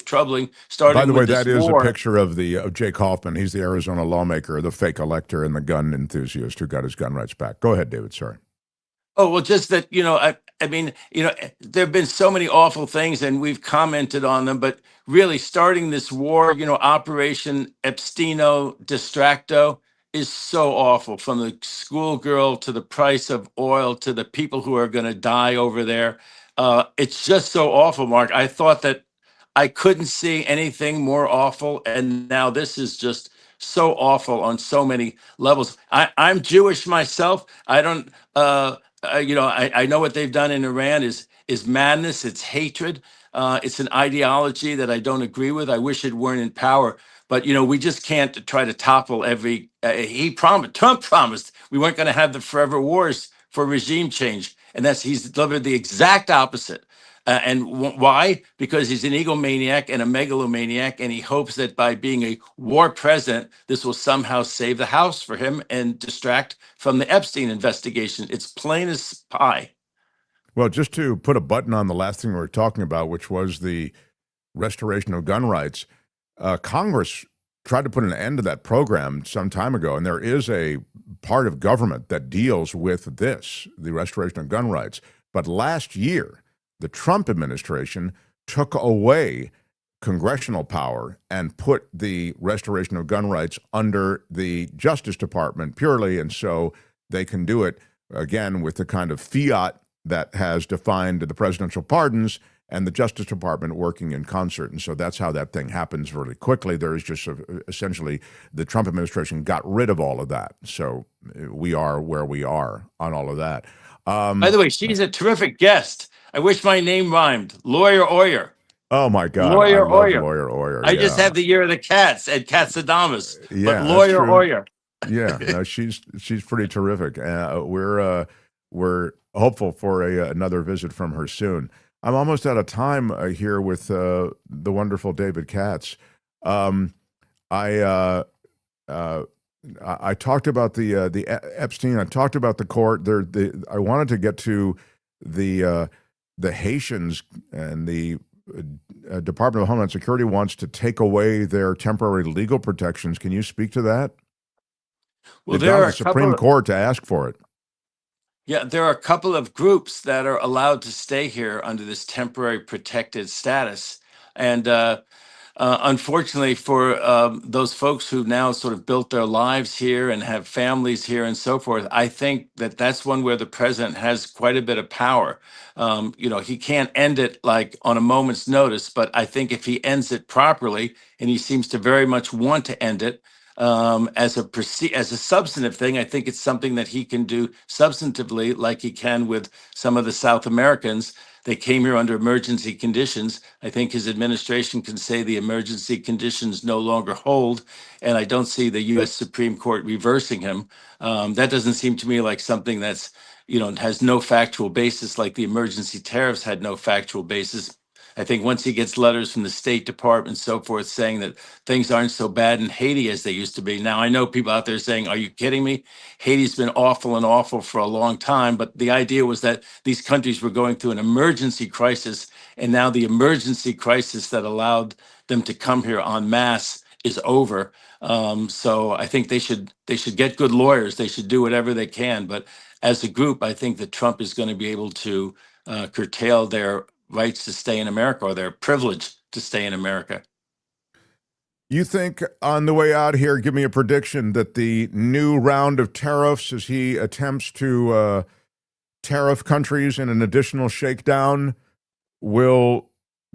troubling. Starting By the way, with that this is war. a picture of Jake Hoffman. He's the Arizona lawmaker, the fake elector, and the gun enthusiast who got his gun rights back. Go ahead, David. Sorry. Oh, well, just that, I mean, there have been so many awful things and we've commented on them, but really starting this war, Operation Epsteino Distracto is so awful, from the schoolgirl to the price of oil to the people who are going to die over there. It's just so awful, Mark. I thought that I couldn't see anything more awful. And now this is just so awful on so many levels. I'm Jewish myself. I don't, I know what they've done in Iran is madness. It's hatred. It's an ideology that I don't agree with. I wish it weren't in power. But, we just can't try to topple every, Trump promised we weren't going to have the forever wars for regime change. And he's delivered the exact opposite. Why? Because he's an egomaniac and a megalomaniac, and he hopes that by being a war president, this will somehow save the House for him and distract from the Epstein investigation. It's plain as pie. Well, just to put a button on the last thing we were talking about, which was the restoration of gun rights, Congress tried to put an end to that program some time ago, and there is a part of government that deals with this, the restoration of gun rights. But last year, the Trump administration took away congressional power and put the restoration of gun rights under the Justice Department purely, and so they can do it, again, with the kind of fiat that has defined the presidential pardons and the Justice Department working in concert. And so that's how that thing happens really quickly. There is just essentially the Trump administration got rid of all of that. So we are where we are on all of that. By the way, she's a terrific guest. I wish my name rhymed. Lawyer Oyer. Oh my God. Lawyer I love Oyer. Lawyer Oyer. I just have the year of the Katz and Katzadamus. Yeah, but Lawyer that's true. Oyer. Yeah, no, she's pretty terrific. We're hopeful for another visit from her soon. I'm almost out of time here with the wonderful David Katz. I talked about the Epstein. I talked about the court. I wanted to get to the Haitians, and the Department of Homeland Security wants to take away their temporary legal protections. Can you speak to that? Well, They've there gone are to the Supreme Court to ask for it. Yeah, there are a couple of groups that are allowed to stay here under this temporary protected status. And unfortunately for those folks who now sort of built their lives here and have families here and so forth, I think that that's one where the president has quite a bit of power. He can't end it like on a moment's notice, but I think if he ends it properly, and he seems to very much want to end it, as a substantive thing, I think it's something that he can do substantively, like he can with some of the South Americans. They came here under emergency conditions. I think his administration can say the emergency conditions no longer hold, and I don't see the U.S. Supreme Court reversing him. That doesn't seem to me like something that's, has no factual basis, like the emergency tariffs had no factual basis. I think once he gets letters from the State Department and so forth saying that things aren't so bad in Haiti as they used to be. Now, I know people out there saying, are you kidding me? Haiti's been awful and awful for a long time. But the idea was that these countries were going through an emergency crisis. And now the emergency crisis that allowed them to come here en masse is over. So I think they should get good lawyers. They should do whatever they can. But as a group, I think that Trump is going to be able to curtail their rights to stay in America, or their privilege to stay in America. You think on the way out here, give me a prediction that the new round of tariffs, as he attempts to tariff countries in an additional shakedown, will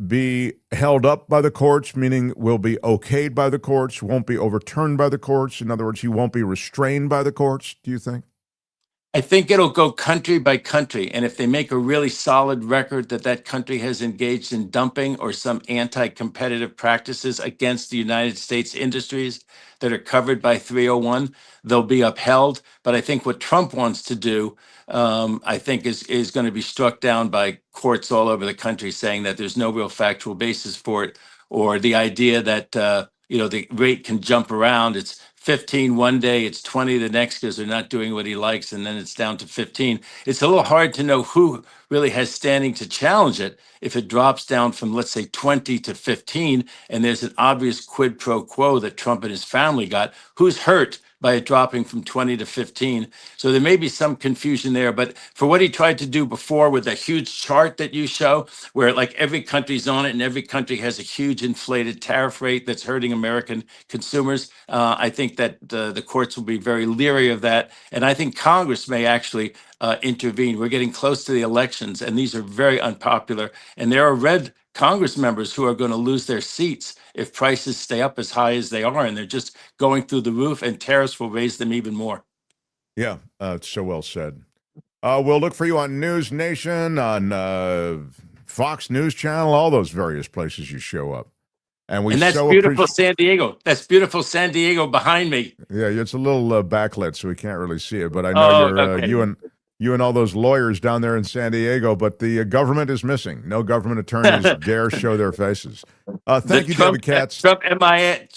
be held up by the courts, meaning will be okayed by the courts, won't be overturned by the courts? In other words, he won't be restrained by the courts, do you think? I think it'll go country by country. And if they make a really solid record that that country has engaged in dumping or some anti-competitive practices against the United States industries that are covered by 301, they'll be upheld. But I think what Trump wants to do, I think is going to be struck down by courts all over the country saying that there's no real factual basis for it, or the idea that, the rate can jump around. It's 15 one day, it's 20 the next because they're not doing what he likes, and then it's down to 15. It's a little hard to know who really has standing to challenge it if it drops down from, let's say, 20 to 15, and there's an obvious quid pro quo that Trump and his family got. Who's hurt by it dropping from 20 to 15? So there may be some confusion there, but for what he tried to do before with that huge chart that you show, where like every country's on it and every country has a huge inflated tariff rate that's hurting American consumers, I think that the courts will be very leery of that. And I think Congress may actually intervene. We're getting close to the elections, and these are very unpopular. And there are red Congress members who are going to lose their seats if prices stay up as high as they are, and they're just going through the roof, and tariffs will raise them even more. Yeah, it's so well said. We'll look for you on News Nation, on Fox News Channel, all those various places you show up. And that's so beautiful San Diego. That's beautiful San Diego behind me. Yeah, it's a little backlit, so we can't really see it. But I know you and all those lawyers down there in San Diego. But the government is missing. No government attorneys dare show their faces. Thank you, David Katz. Trump MIA.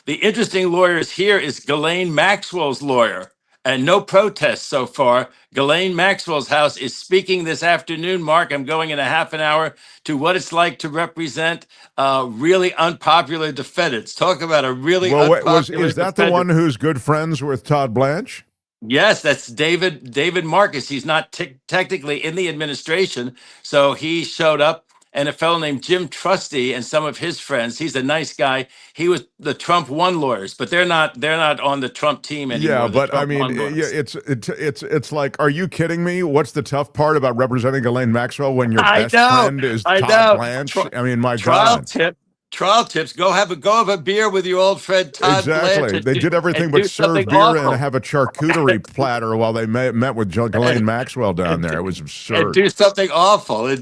The interesting lawyers here is Ghislaine Maxwell's lawyer. And no protests so far. Ghislaine Maxwell's house is speaking this afternoon, Mark. I'm going in a half an hour to what it's like to represent really unpopular defendants. Talk about a really unpopular is that defendant. the one who's good friends with Todd Blanche? Yes, that's David Marcus. He's not technically in the administration, so he showed up. And a fellow named Jim Trusty and some of his friends. He's a nice guy. He was the Trump one lawyers, but they're not on the Trump team anymore. Yeah, but I mean, it's like, are you kidding me? What's the tough part about representing Ghislaine Maxwell when your best friend is Todd Blanche? I mean, my God. Trial tips. Go have a beer with your old friend Todd Exactly. Blanche. They did everything but serve beer and have a charcuterie platter while they met with Ghislaine Maxwell down there. It was absurd. And do something awful. I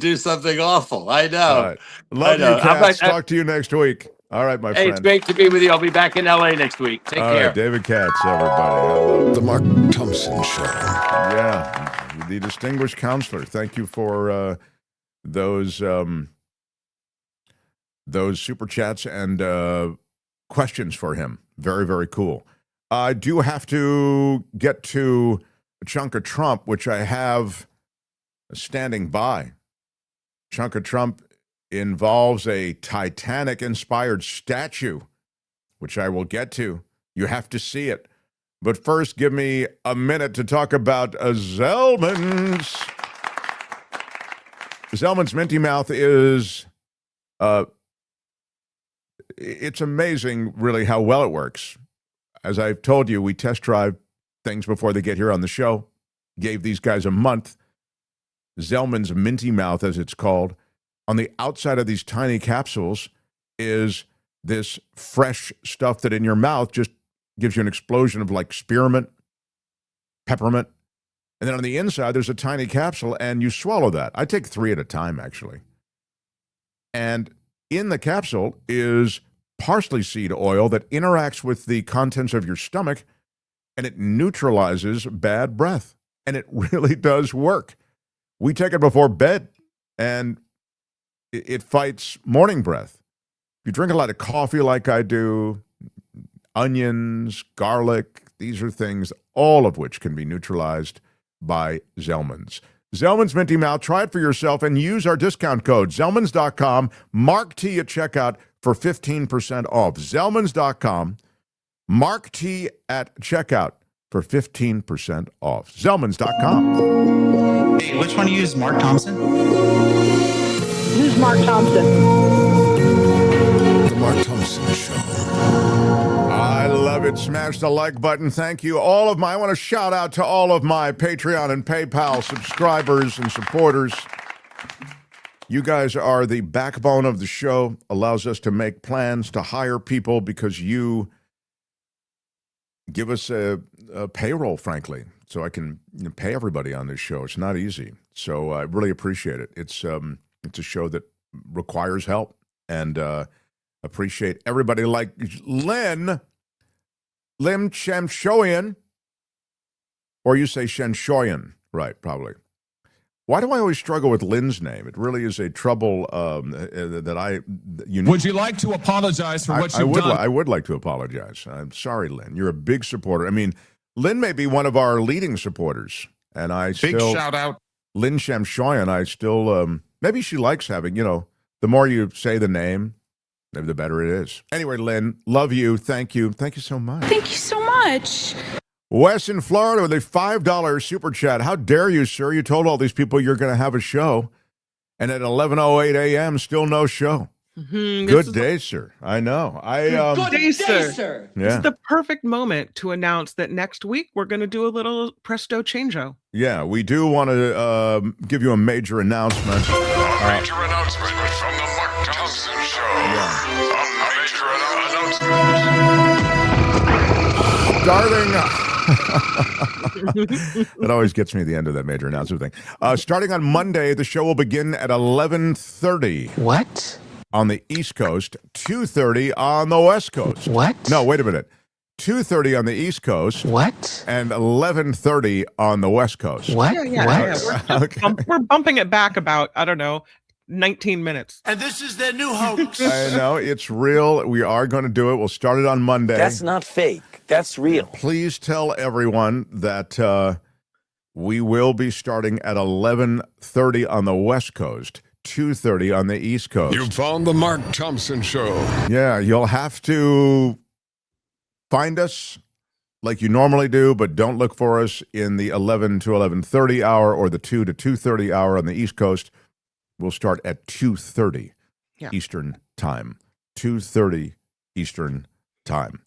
know. All right. Love you, Katz. Talk to you next week. All right, my friend. Hey, it's great to be with you. I'll be back in LA next week. Take care. All right, David Katz, everybody. The Mark Thompson Show. Yeah, the distinguished counselor. Thank you for those super chats and questions for him. Very, very cool. I do have to get to a chunk of Trump, which I have standing by. Chunk of Trump involves a Titanic-inspired statue, which I will get to. You have to see it. But first, give me a minute to talk about Zellman's. Zellman's Minty Mouth is... it's amazing, really, how well it works. As I've told you, we test drive things before they get here on the show. Gave these guys a month. Zellman's Minty Mouth, as it's called. On the outside of these tiny capsules is this fresh stuff that in your mouth just gives you an explosion of like spearmint, peppermint. And then on the inside, there's a tiny capsule, and you swallow that. I take 3 at a time, actually. And in the capsule is parsley seed oil that interacts with the contents of your stomach, and it neutralizes bad breath. And it really does work. We take it before bed, and it fights morning breath. If you drink a lot of coffee like I do, onions, garlic, these are things, all of which can be neutralized by Zellman's. Zellman's Minty Mouth. Try it for yourself and use our discount code, Zellmans.com, Mark T at checkout for 15% off. Zellmans.com, Mark T at checkout for 15% off. Zellmans.com. Hey, which one do you use, Mark Thompson? Use Mark Thompson. The Mark Thompson Show. I love it. Smash the like button. Thank you. I want to shout out to all of my Patreon and PayPal subscribers and supporters. You guys are the backbone of the show. Allows us to make plans to hire people because you give us a payroll, frankly, so I can pay everybody on this show. It's not easy. So I really appreciate it. It's a show that requires help, and appreciate everybody like Lim Shamshoyan, or you say Shenshoyan, right, probably. Why do I always struggle with Lynn's name? It really is a trouble that I... Would you like to apologize for what you've done? I would like to apologize. I'm sorry, Lynn. You're a big supporter. I mean, Lynn may be one of our leading supporters, and Big shout out. Lynn Shamshoyan, I still... maybe she likes having, the more you say the name, maybe the better it is. Anyway, Lynn, love you. Thank you. Thank you so much. Thank you so much. Wes in Florida with a $5 super chat. How dare you, sir? You told all these people you're going to have a show, and at 11:08 a.m., still no show. Good day, sir. I know. Good day, sir. Yeah. This is the perfect moment to announce that next week we're going to do a little presto changeo. Yeah, we do want to give you a major announcement. A major announcement from the Mark Thompson Show. A major announcement. Starting... It always gets me at the end of that major announcement thing. Starting on Monday, the show will begin at 11:30. What? On the East Coast, 2:30 on the West Coast. What? No, wait a minute. 2:30 on the East Coast. What? And 11:30 on the West Coast. What? Yeah. We're bumping it back about, 19 minutes. And this is their new hoax. I know, it's real. We are going to do it. We'll start it on Monday. That's not fake. That's real. Please tell everyone that we will be starting at 11:30 on the West Coast, 2:30 on the East Coast. You found the Mark Thompson Show. Yeah, you'll have to find us like you normally do, but don't look for us in the 11 to 11:30 hour or the 2 to 2:30 hour on the East Coast. We'll start at 2:30 Eastern Time. 2:30 Eastern Time.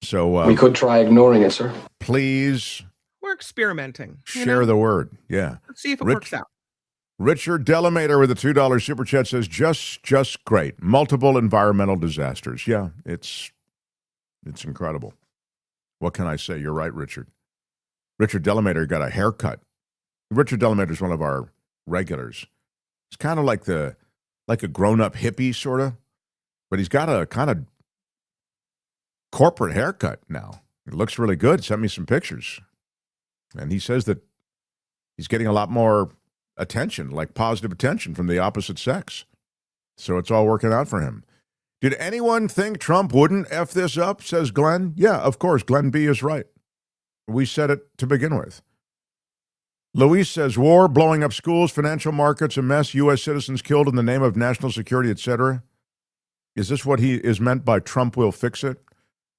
So we could try ignoring it, sir. Please We're experimenting. share the word. Yeah. Let's see if it works out. Richard Delamater with a $2 super chat says, just great. Multiple environmental disasters. Yeah, it's incredible. What can I say? You're right, Richard. Richard Delamater got a haircut. Richard Delamater is one of our regulars. It's kind of like a grown-up hippie, sort of. But he's got a kind of corporate haircut now. It looks really good. Sent me some pictures. And he says that he's getting a lot more attention, like positive attention from the opposite sex. So it's all working out for him. Did anyone think Trump wouldn't F this up, says Glenn? Yeah, of course. Glenn B. is right. We said it to begin with. Luis says, war, blowing up schools, financial markets, a mess, U.S. citizens killed in the name of national security, etc. Is this what he is meant by Trump will fix it?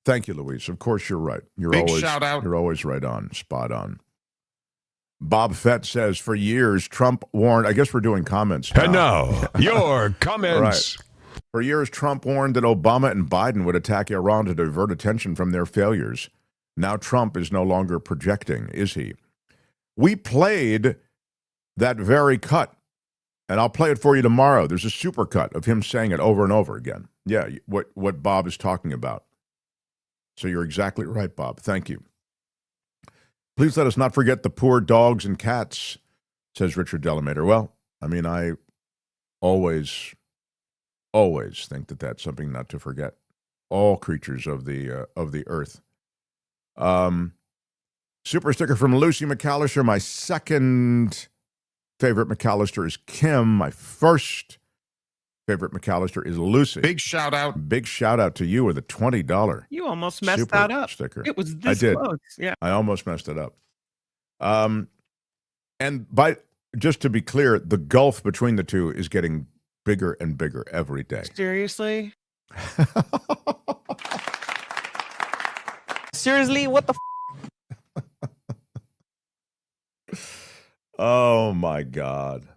Thank you, Luis. Of course, you're right. Big shout out. You're always right on, spot on. Bob Fett says, for years, Trump warned, I guess we're doing comments now. And now, your comments. Right. For years, Trump warned that Obama and Biden would attack Iran to divert attention from their failures. Now Trump is no longer projecting, is he? We played that very cut, and I'll play it for you tomorrow. There's a super cut of him saying it over and over again. Yeah, what Bob is talking about. So you're exactly right, Bob. Thank you. Please let us not forget the poor dogs and cats, says Richard Delamater. Well, I mean, I always think that that's something not to forget. All creatures of the earth. Super sticker from Lucy McAllister. My second favorite McAllister is Kim. My first favorite McAllister is Lucy. Big shout out. Big shout out to you with a $20. You almost messed super that up. Sticker. It was this I did. close. Yeah. I almost messed it up. And just to be clear, the gulf between the two is getting bigger and bigger every day. Seriously? Seriously, what the Oh, my God.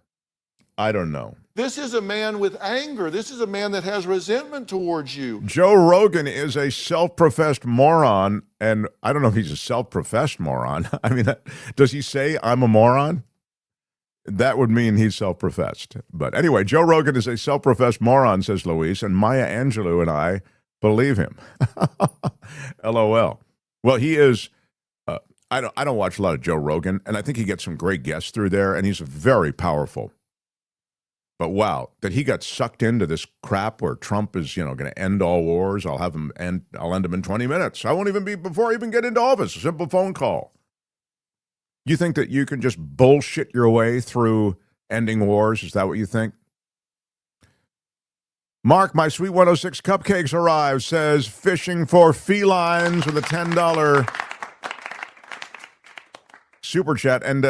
I don't know. This is a man with anger. This is a man that has resentment towards you. Joe Rogan is a self-professed moron, and I don't know if he's a self-professed moron. I mean, does he say, I'm a moron? That would mean he's self-professed. But anyway, Joe Rogan is a self-professed moron, says Luis, and Maya Angelou and I believe him. LOL. Well, he is. I don't watch a lot of Joe Rogan, and I think he gets some great guests through there, and he's very powerful. But wow, that he got sucked into this crap where Trump is, going to end all wars. I'll end them in 20 minutes. I won't even be before I even get into office. A simple phone call. You think that you can just bullshit your way through ending wars? Is that what you think? Mark, my Sweet 106 cupcakes arrived, says fishing for felines with a $10 super chat. And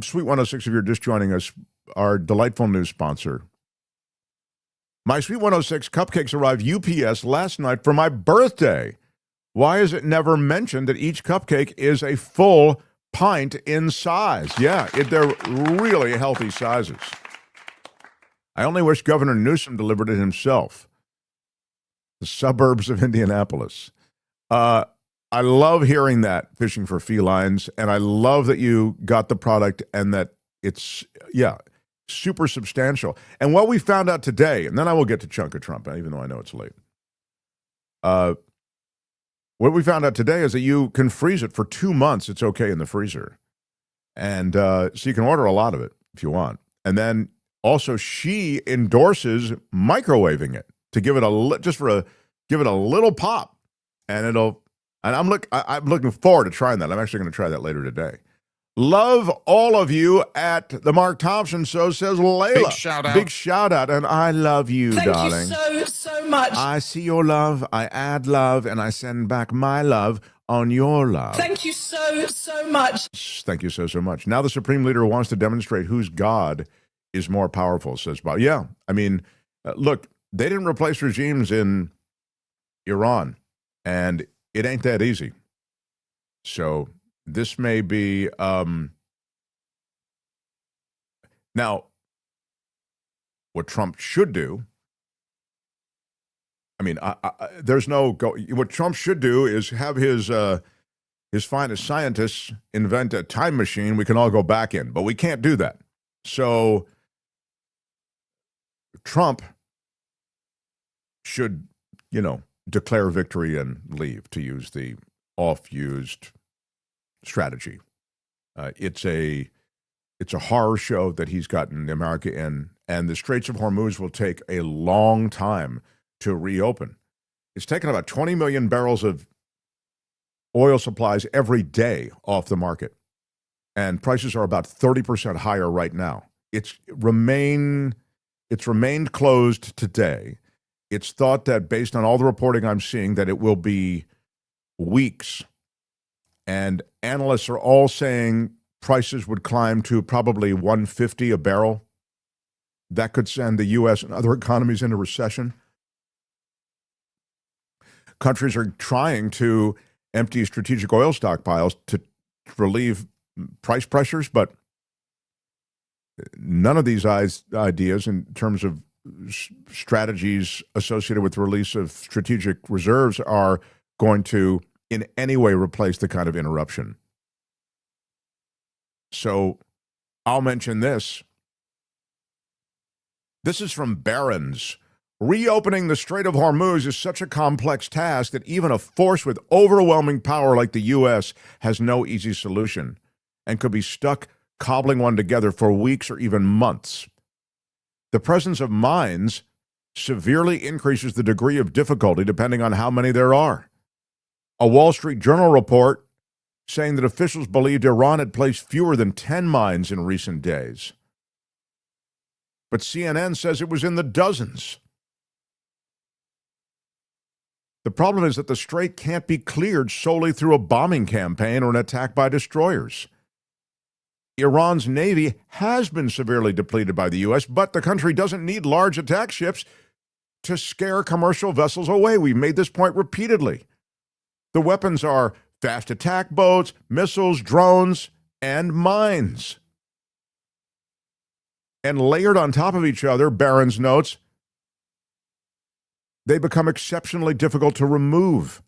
Sweet 106, if you're just joining us, our delightful new sponsor. My Sweet 106 cupcakes arrived UPS last night for my birthday. Why is it never mentioned that each cupcake is a full pint in size? Yeah, they're really healthy sizes. I only wish Governor Newsom delivered it himself. The suburbs of Indianapolis. I love hearing that, fishing for felines, and I love that you got the product and that it's, super substantial. And what we found out today, and then I will get to Chunk of Trump, even though I know it's late. What we found out today is that you can freeze it for 2 months. It's okay in the freezer. And so you can order a lot of it if you want. And then also she endorses microwaving it to give it give it a little pop. And I'm looking forward to trying that. I'm actually going to try that later today. Love all of you at the Mark Thompson Show, says Layla. Big shout out. Big shout out. And I love you, darling. Thank you so much. I see your love, I add love, and I send back my love on your love. Thank you so much. Thank you so much. Now the Supreme Leader wants to demonstrate whose God is more powerful, says Bob. Yeah, I mean, look, they didn't replace regimes in Iran, and it ain't that easy. So this may be, now, what Trump should do, I mean, what Trump should do is have his finest scientists invent a time machine we can all go back in, but we can't do that. So Trump should, declare victory and leave, to use the oft-used strategy. It's a horror show that he's gotten America in, and the Straits of Hormuz will take a long time to reopen. It's taken about 20 million barrels of oil supplies every day off the market, and prices are about 30% higher right now. It's remained closed today. It's thought that, based on all the reporting I'm seeing, that it will be weeks. And analysts are all saying prices would climb to probably $150 a barrel. That could send the U.S. and other economies into recession. Countries are trying to empty strategic oil stockpiles to relieve price pressures, but none of these ideas, in terms of strategies associated with the release of strategic reserves, are going to in any way replace the kind of interruption. So I'll mention this. This is from Barron's. Reopening the Strait of Hormuz is such a complex task that even a force with overwhelming power like the U.S. has no easy solution and could be stuck cobbling one together for weeks or even months. The presence of mines severely increases the degree of difficulty depending on how many there are. A Wall Street Journal report saying that officials believed Iran had placed fewer than 10 mines in recent days. But CNN says it was in the dozens. The problem is that the strait can't be cleared solely through a bombing campaign or an attack by destroyers. Iran's navy has been severely depleted by the U.S., but the country doesn't need large attack ships to scare commercial vessels away. We've made this point repeatedly. The weapons are fast attack boats, missiles, drones, and mines. And layered on top of each other, Barron's notes, they become exceptionally difficult to remove.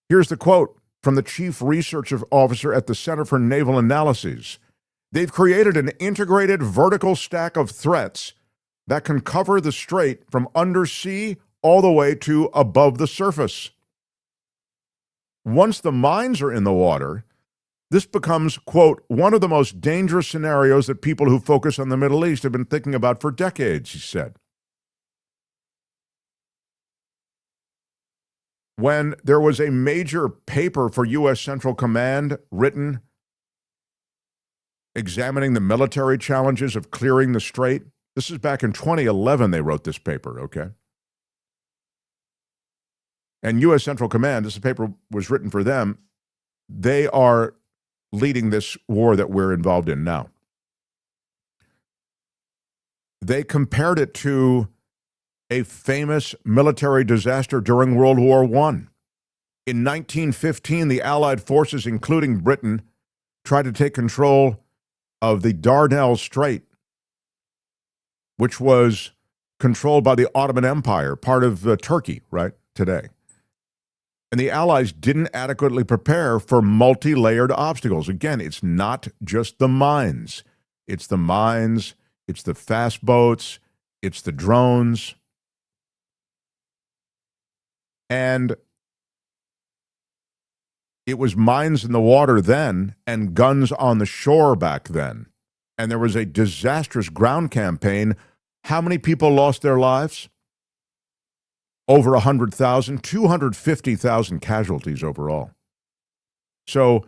Here's the quote from the chief research officer at the Center for Naval Analyses. They've created an integrated vertical stack of threats that can cover the strait from undersea all the way to above the surface. once the mines are in the water, this becomes, quote, one of the most dangerous scenarios that people who focus on the Middle East have been thinking about for decades, he said. When there was a major paper for U.S. Central Command written examining the military challenges of clearing the strait, this is back in 2011 they wrote this paper, okay? And U.S. Central Command, this paper was written for them, they are leading this war that we're involved in now. They compared it to a famous military disaster during World War I. In 1915, the Allied forces, including Britain, tried to take control of the Dardanelles Strait, which was controlled by the Ottoman Empire, part of Turkey, right, today. And the Allies didn't adequately prepare for multi-layered obstacles. Again, it's not just the mines. It's the mines, it's the fast boats, it's the drones. And it was mines in the water then and guns on the shore back then. And there was a disastrous ground campaign. How many people lost their lives? Over 100,000, 250,000 casualties overall. So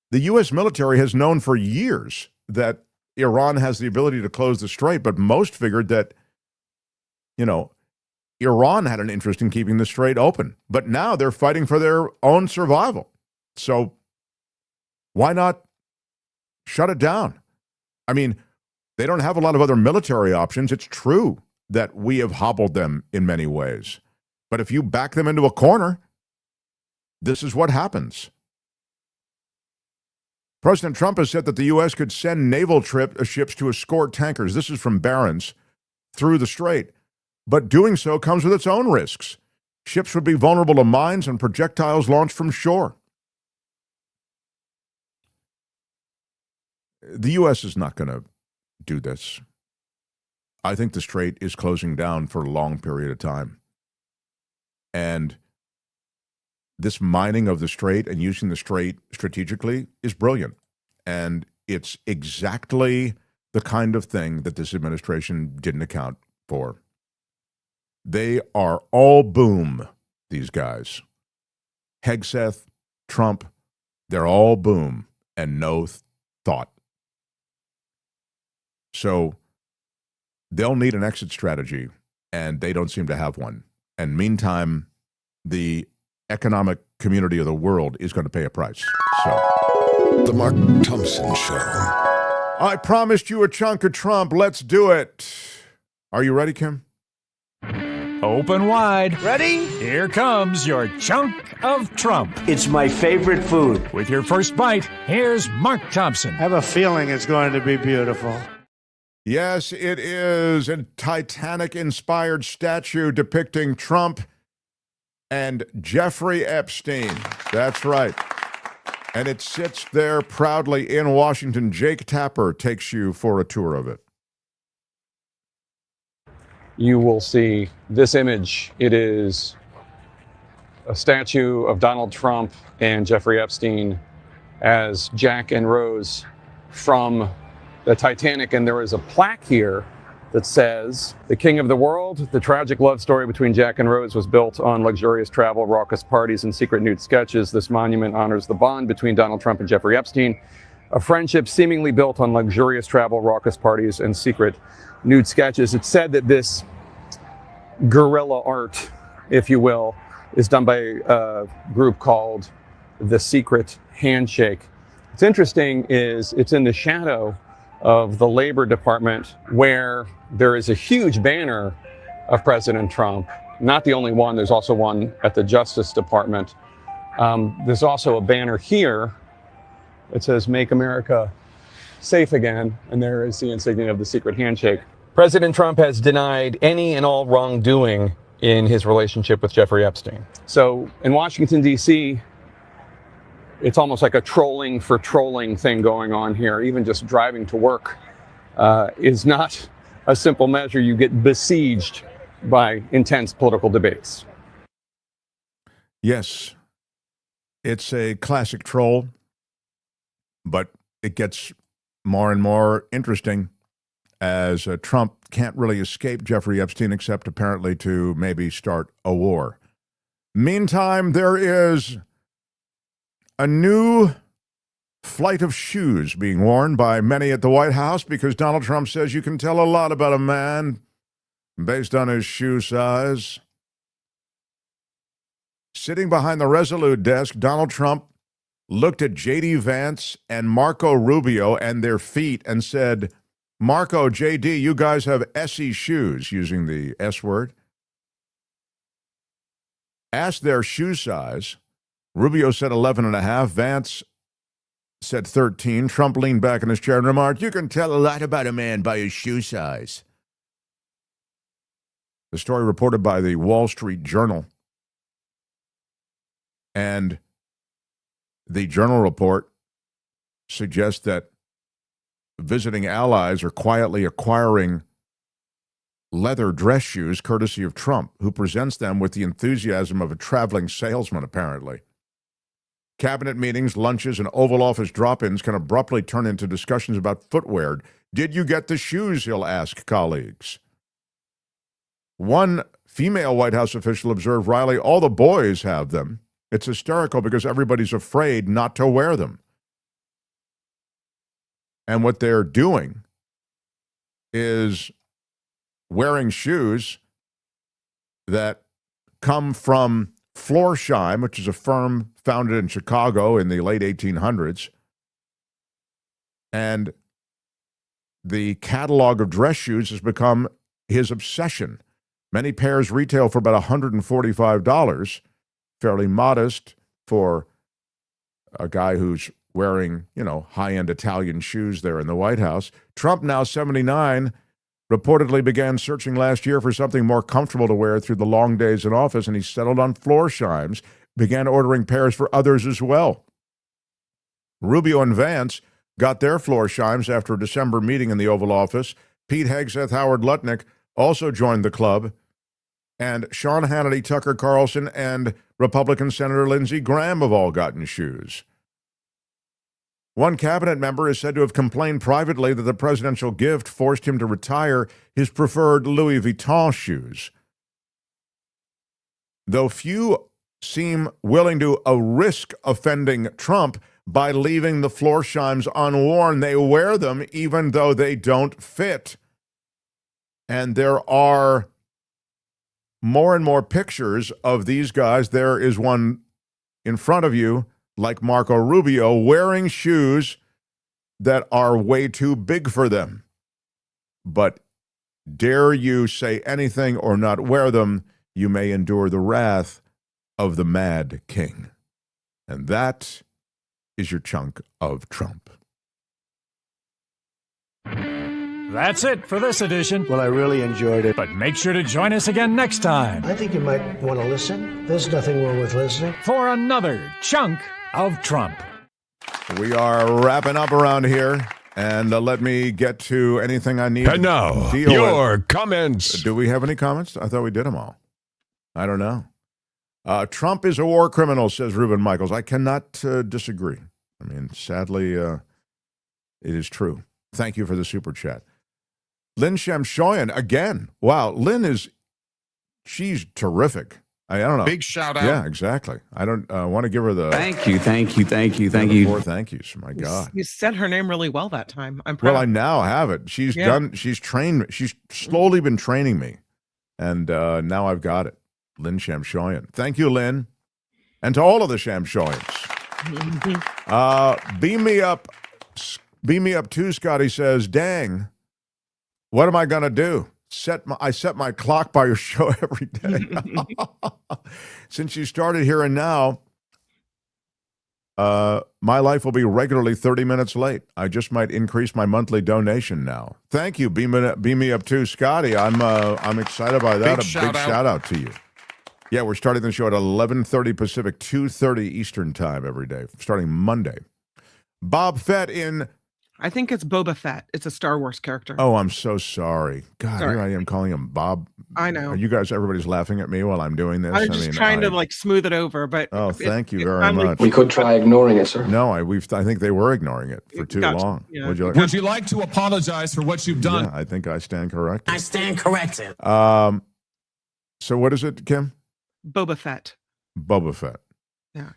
the U.S. military has known for years that Iran has the ability to close the strait, but most figured that, Iran had an interest in keeping the strait open. But now they're fighting for their own survival. So why not shut it down? I mean, they don't have a lot of other military options. It's true that we have hobbled them in many ways. But if you back them into a corner, this is what happens. President Trump has said that the U.S. could send naval ships to escort tankers, this is from Barron's, through the strait. But doing so comes with its own risks. Ships would be vulnerable to mines and projectiles launched from shore. The U.S. is not going to do this. I think the strait is closing down for a long period of time. And this mining of the strait and using the strait strategically is brilliant. And it's exactly the kind of thing that this administration didn't account for. They are all boom, these guys. Hegseth, Trump, they're all boom and no thought. So they'll need an exit strategy, and they don't seem to have one. And meantime, the economic community of the world is going to pay a price. So, The Mark Thompson Show. I promised you a chunk of Trump. Let's do it. Are you ready, Kim? Open wide. Ready? Here comes your chunk of Trump. It's my favorite food. With your first bite, here's Mark Thompson. I have a feeling it's going to be beautiful. Yes, it is a Titanic-inspired statue depicting Trump and Jeffrey Epstein. That's right. And it sits there proudly in Washington. Jake Tapper takes you for a tour of it. You will see this image. It is a statue of Donald Trump and Jeffrey Epstein as Jack and Rose from the Titanic. And there is a plaque here that says, "The King of the World, the tragic love story between Jack and Rose was built on luxurious travel, raucous parties, and secret nude sketches. This monument honors the bond between Donald Trump and Jeffrey Epstein, a friendship seemingly built on luxurious travel, raucous parties, and secret nude sketches." It's said that this guerrilla art, if you will, is done by a group called The Secret Handshake. What's interesting is it's in the shadow of the Labor Department, where there is a huge banner of President Trump. Not the only one, there's also one at the Justice Department. There's also a banner here that says, "Make America Safe Again," and there is the insignia of the secret handshake. President Trump has denied any and all wrongdoing in his relationship with Jeffrey Epstein. So in Washington, D.C., it's almost like a trolling for trolling thing going on here. Even just driving to work is not a simple measure. You get besieged by intense political debates. Yes, It's a classic troll, but it gets more and more interesting as Trump can't really escape Jeffrey Epstein except apparently to maybe start a war. Meantime, there is a new flight of shoes being worn by many at the White House because Donald Trump says you can tell a lot about a man based on his shoe size. Sitting behind the Resolute desk, Donald Trump looked at J.D. Vance and Marco Rubio and their feet and said, Marco, J.D., you guys have Essie shoes, using the S word. Asked their shoe size. Rubio said 11.5. Vance said 13. Trump leaned back in his chair and remarked, you can tell a lot about a man by his shoe size. The story reported by the Wall Street Journal. And the Journal report suggests that visiting allies are quietly acquiring leather dress shoes courtesy of Trump, who presents them with the enthusiasm of a traveling salesman, apparently. Cabinet meetings, lunches, and Oval Office drop-ins can abruptly turn into discussions about footwear. Did you get the shoes, he'll ask colleagues. One female White House official observed, Riley, all the boys have them. It's hysterical because everybody's afraid not to wear them. And what they're doing is wearing shoes that come from Florsheim, which is a firm founded in Chicago in the late 1800s. And the catalog of dress shoes has become his obsession. Many pairs retail for about $145, fairly modest for a guy who's wearing, high-end Italian shoes there in the White House. Trump, now 79, reportedly began searching last year for something more comfortable to wear through the long days in office, and he settled on Florsheims, began ordering pairs for others as well. Rubio and Vance got their Florsheims after a December meeting in the Oval Office. Pete Hegseth, Howard Lutnick also joined the club, and Sean Hannity, Tucker Carlson, and Republican Senator Lindsey Graham have all gotten shoes. One cabinet member is said to have complained privately that the presidential gift forced him to retire his preferred Louis Vuitton shoes. Though few seem willing to risk offending Trump by leaving the Florsheims unworn, they wear them even though they don't fit. And there are more and more pictures of these guys. There is one in front of you, like Marco Rubio, wearing shoes that are way too big for them. But dare you say anything or not wear them, you may endure the wrath of the Mad King. And that is your chunk of Trump. That's it for this edition. Well, I really enjoyed it. But make sure to join us again next time. I think you might want to listen. There's nothing wrong with listening. For another chunk of Trump. We are wrapping up around here, and let me get to anything I need. And now, your comments. Do we have any comments? I thought we did them all. I don't know. Trump is a war criminal, says Reuben Michaels. I cannot disagree. I mean, sadly, it is true. Thank you for the super chat. Lynn Shamshoyan, again. Wow, she's terrific. I don't know. Big shout out. Yeah, exactly. I don't want to give her the thank you. Four thank yous. My God. You said her name really well that time. I'm proud. Well, I now have it. She's trained. She's slowly been training me. And now I've got it. Lynn Shamshoyan. Thank you, Lynn. And to all of the Shamshoyans. Beam me up. Beam me up too, Scotty says, dang, what am I going to do? I set my clock by your show every day. Since you started Here and Now, my life will be regularly 30 minutes late. I just might increase my monthly donation now. Thank you. Beam me up too, Scotty. I'm excited by that. Big shout out to you. Yeah, we're starting the show at 11:30 Pacific, 2:30 Eastern time every day, starting Monday. Bob Fett in I think it's Boba Fett. It's a Star Wars character. Oh, I'm so sorry. God, Sorry. Here I am calling him Bob. I know. Are you guys, everybody's laughing at me while I'm doing this? I was just trying to like smooth it over, but oh, thank you very much. We could try ignoring it, sir. No, I think they were ignoring it for too long. Yeah. Would you like to apologize for what you've done? Yeah, I think I stand corrected. I stand corrected. So what is it, Kim? Boba Fett. Boba Fett. Yeah.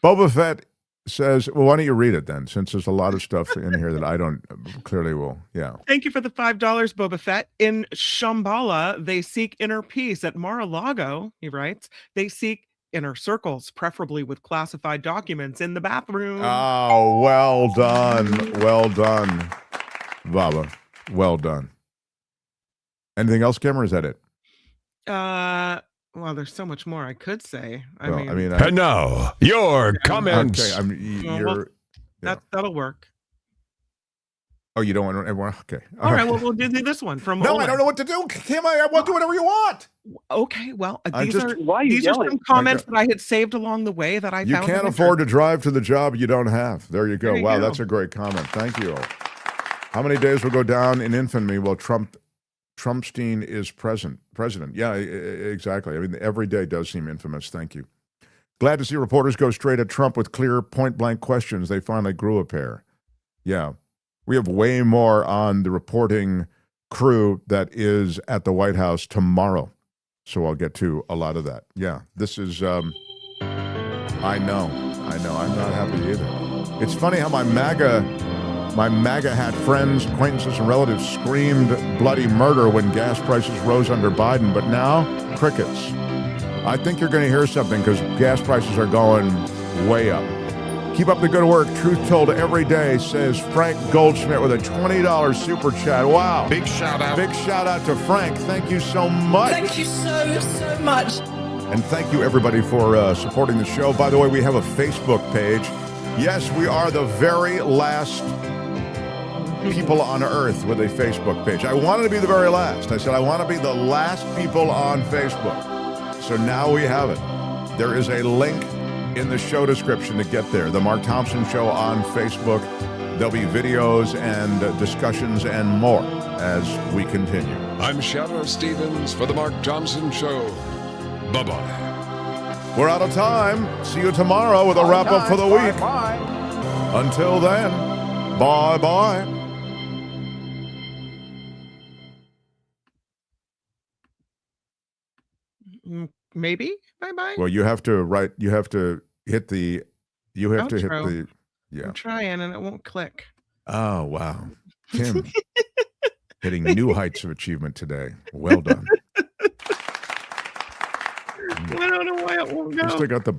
Boba Fett says, well, why don't you read it then, since there's a lot of stuff in here that I don't clearly will. Yeah. Thank you for the $5, Boba Fett. In Shambhala, they seek inner peace. At Mar-a-Lago, he writes, they seek inner circles, preferably with classified documents in the bathroom. Oh, well done. Well done, Baba. Well done. Anything else, Kim, or is that it? Well, there's so much more I could say. And now, your comments. Okay, that'll work. Oh, you don't want everyone? Okay. All right, well, we'll do this one from No, Oleg. I don't know what to do. Kim, I will do whatever you want. Okay, well, these are yelling? some comments that I had saved along the way that I You found. can't afford to drive to the job you don't have. There you go. There you Wow, go. that's a great comment. Thank you. How many days will go down in infamy while Trumpstein is president? Yeah, exactly. I mean, every day does seem infamous. Thank you. Glad to see reporters go straight at Trump with clear, point-blank questions. They finally grew a pair. Yeah. We have way more on the reporting crew that is at the White House tomorrow. So I'll get to a lot of that. Yeah, this is, I know. I'm not happy either. It's funny how my MAGA hat friends, acquaintances, and relatives screamed bloody murder when gas prices rose under Biden, but now, crickets. I think you're going to hear something because gas prices are going way up. Keep up the good work. Truth told every day, says Frank Goldschmidt with a $20 super chat. Wow. Big shout out. Big shout out to Frank. Thank you so much. Thank you so much. And thank you, everybody, for supporting the show. By the way, we have a Facebook page. Yes, we are the very last people on Earth with a Facebook page. I wanted to be the very last. I said, I want to be the last people on Facebook. So now we have it. There is a link in the show description to get there. The Mark Thompson Show on Facebook. There'll be videos and discussions and more as we continue. I'm Shadow Stevens for the Mark Thompson Show. Bye-bye. We're out of time. See you tomorrow with a wrap-up for the week. Bye. Until then, bye-bye. Maybe bye-bye. Well, you have to hit the, yeah. I'm trying and it won't click. Oh, wow. Kim, hitting new heights of achievement today. Well done. I don't know why it won't go. You still got the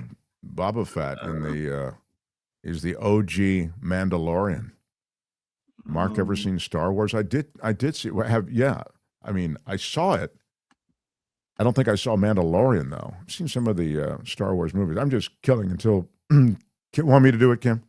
Boba Fett and is the OG Mandalorian. Mark, ever seen Star Wars? I did see, I mean, I saw it. I don't think I saw Mandalorian, though. I've seen some of the Star Wars movies. I'm just killing until... Want me to do it, Kim?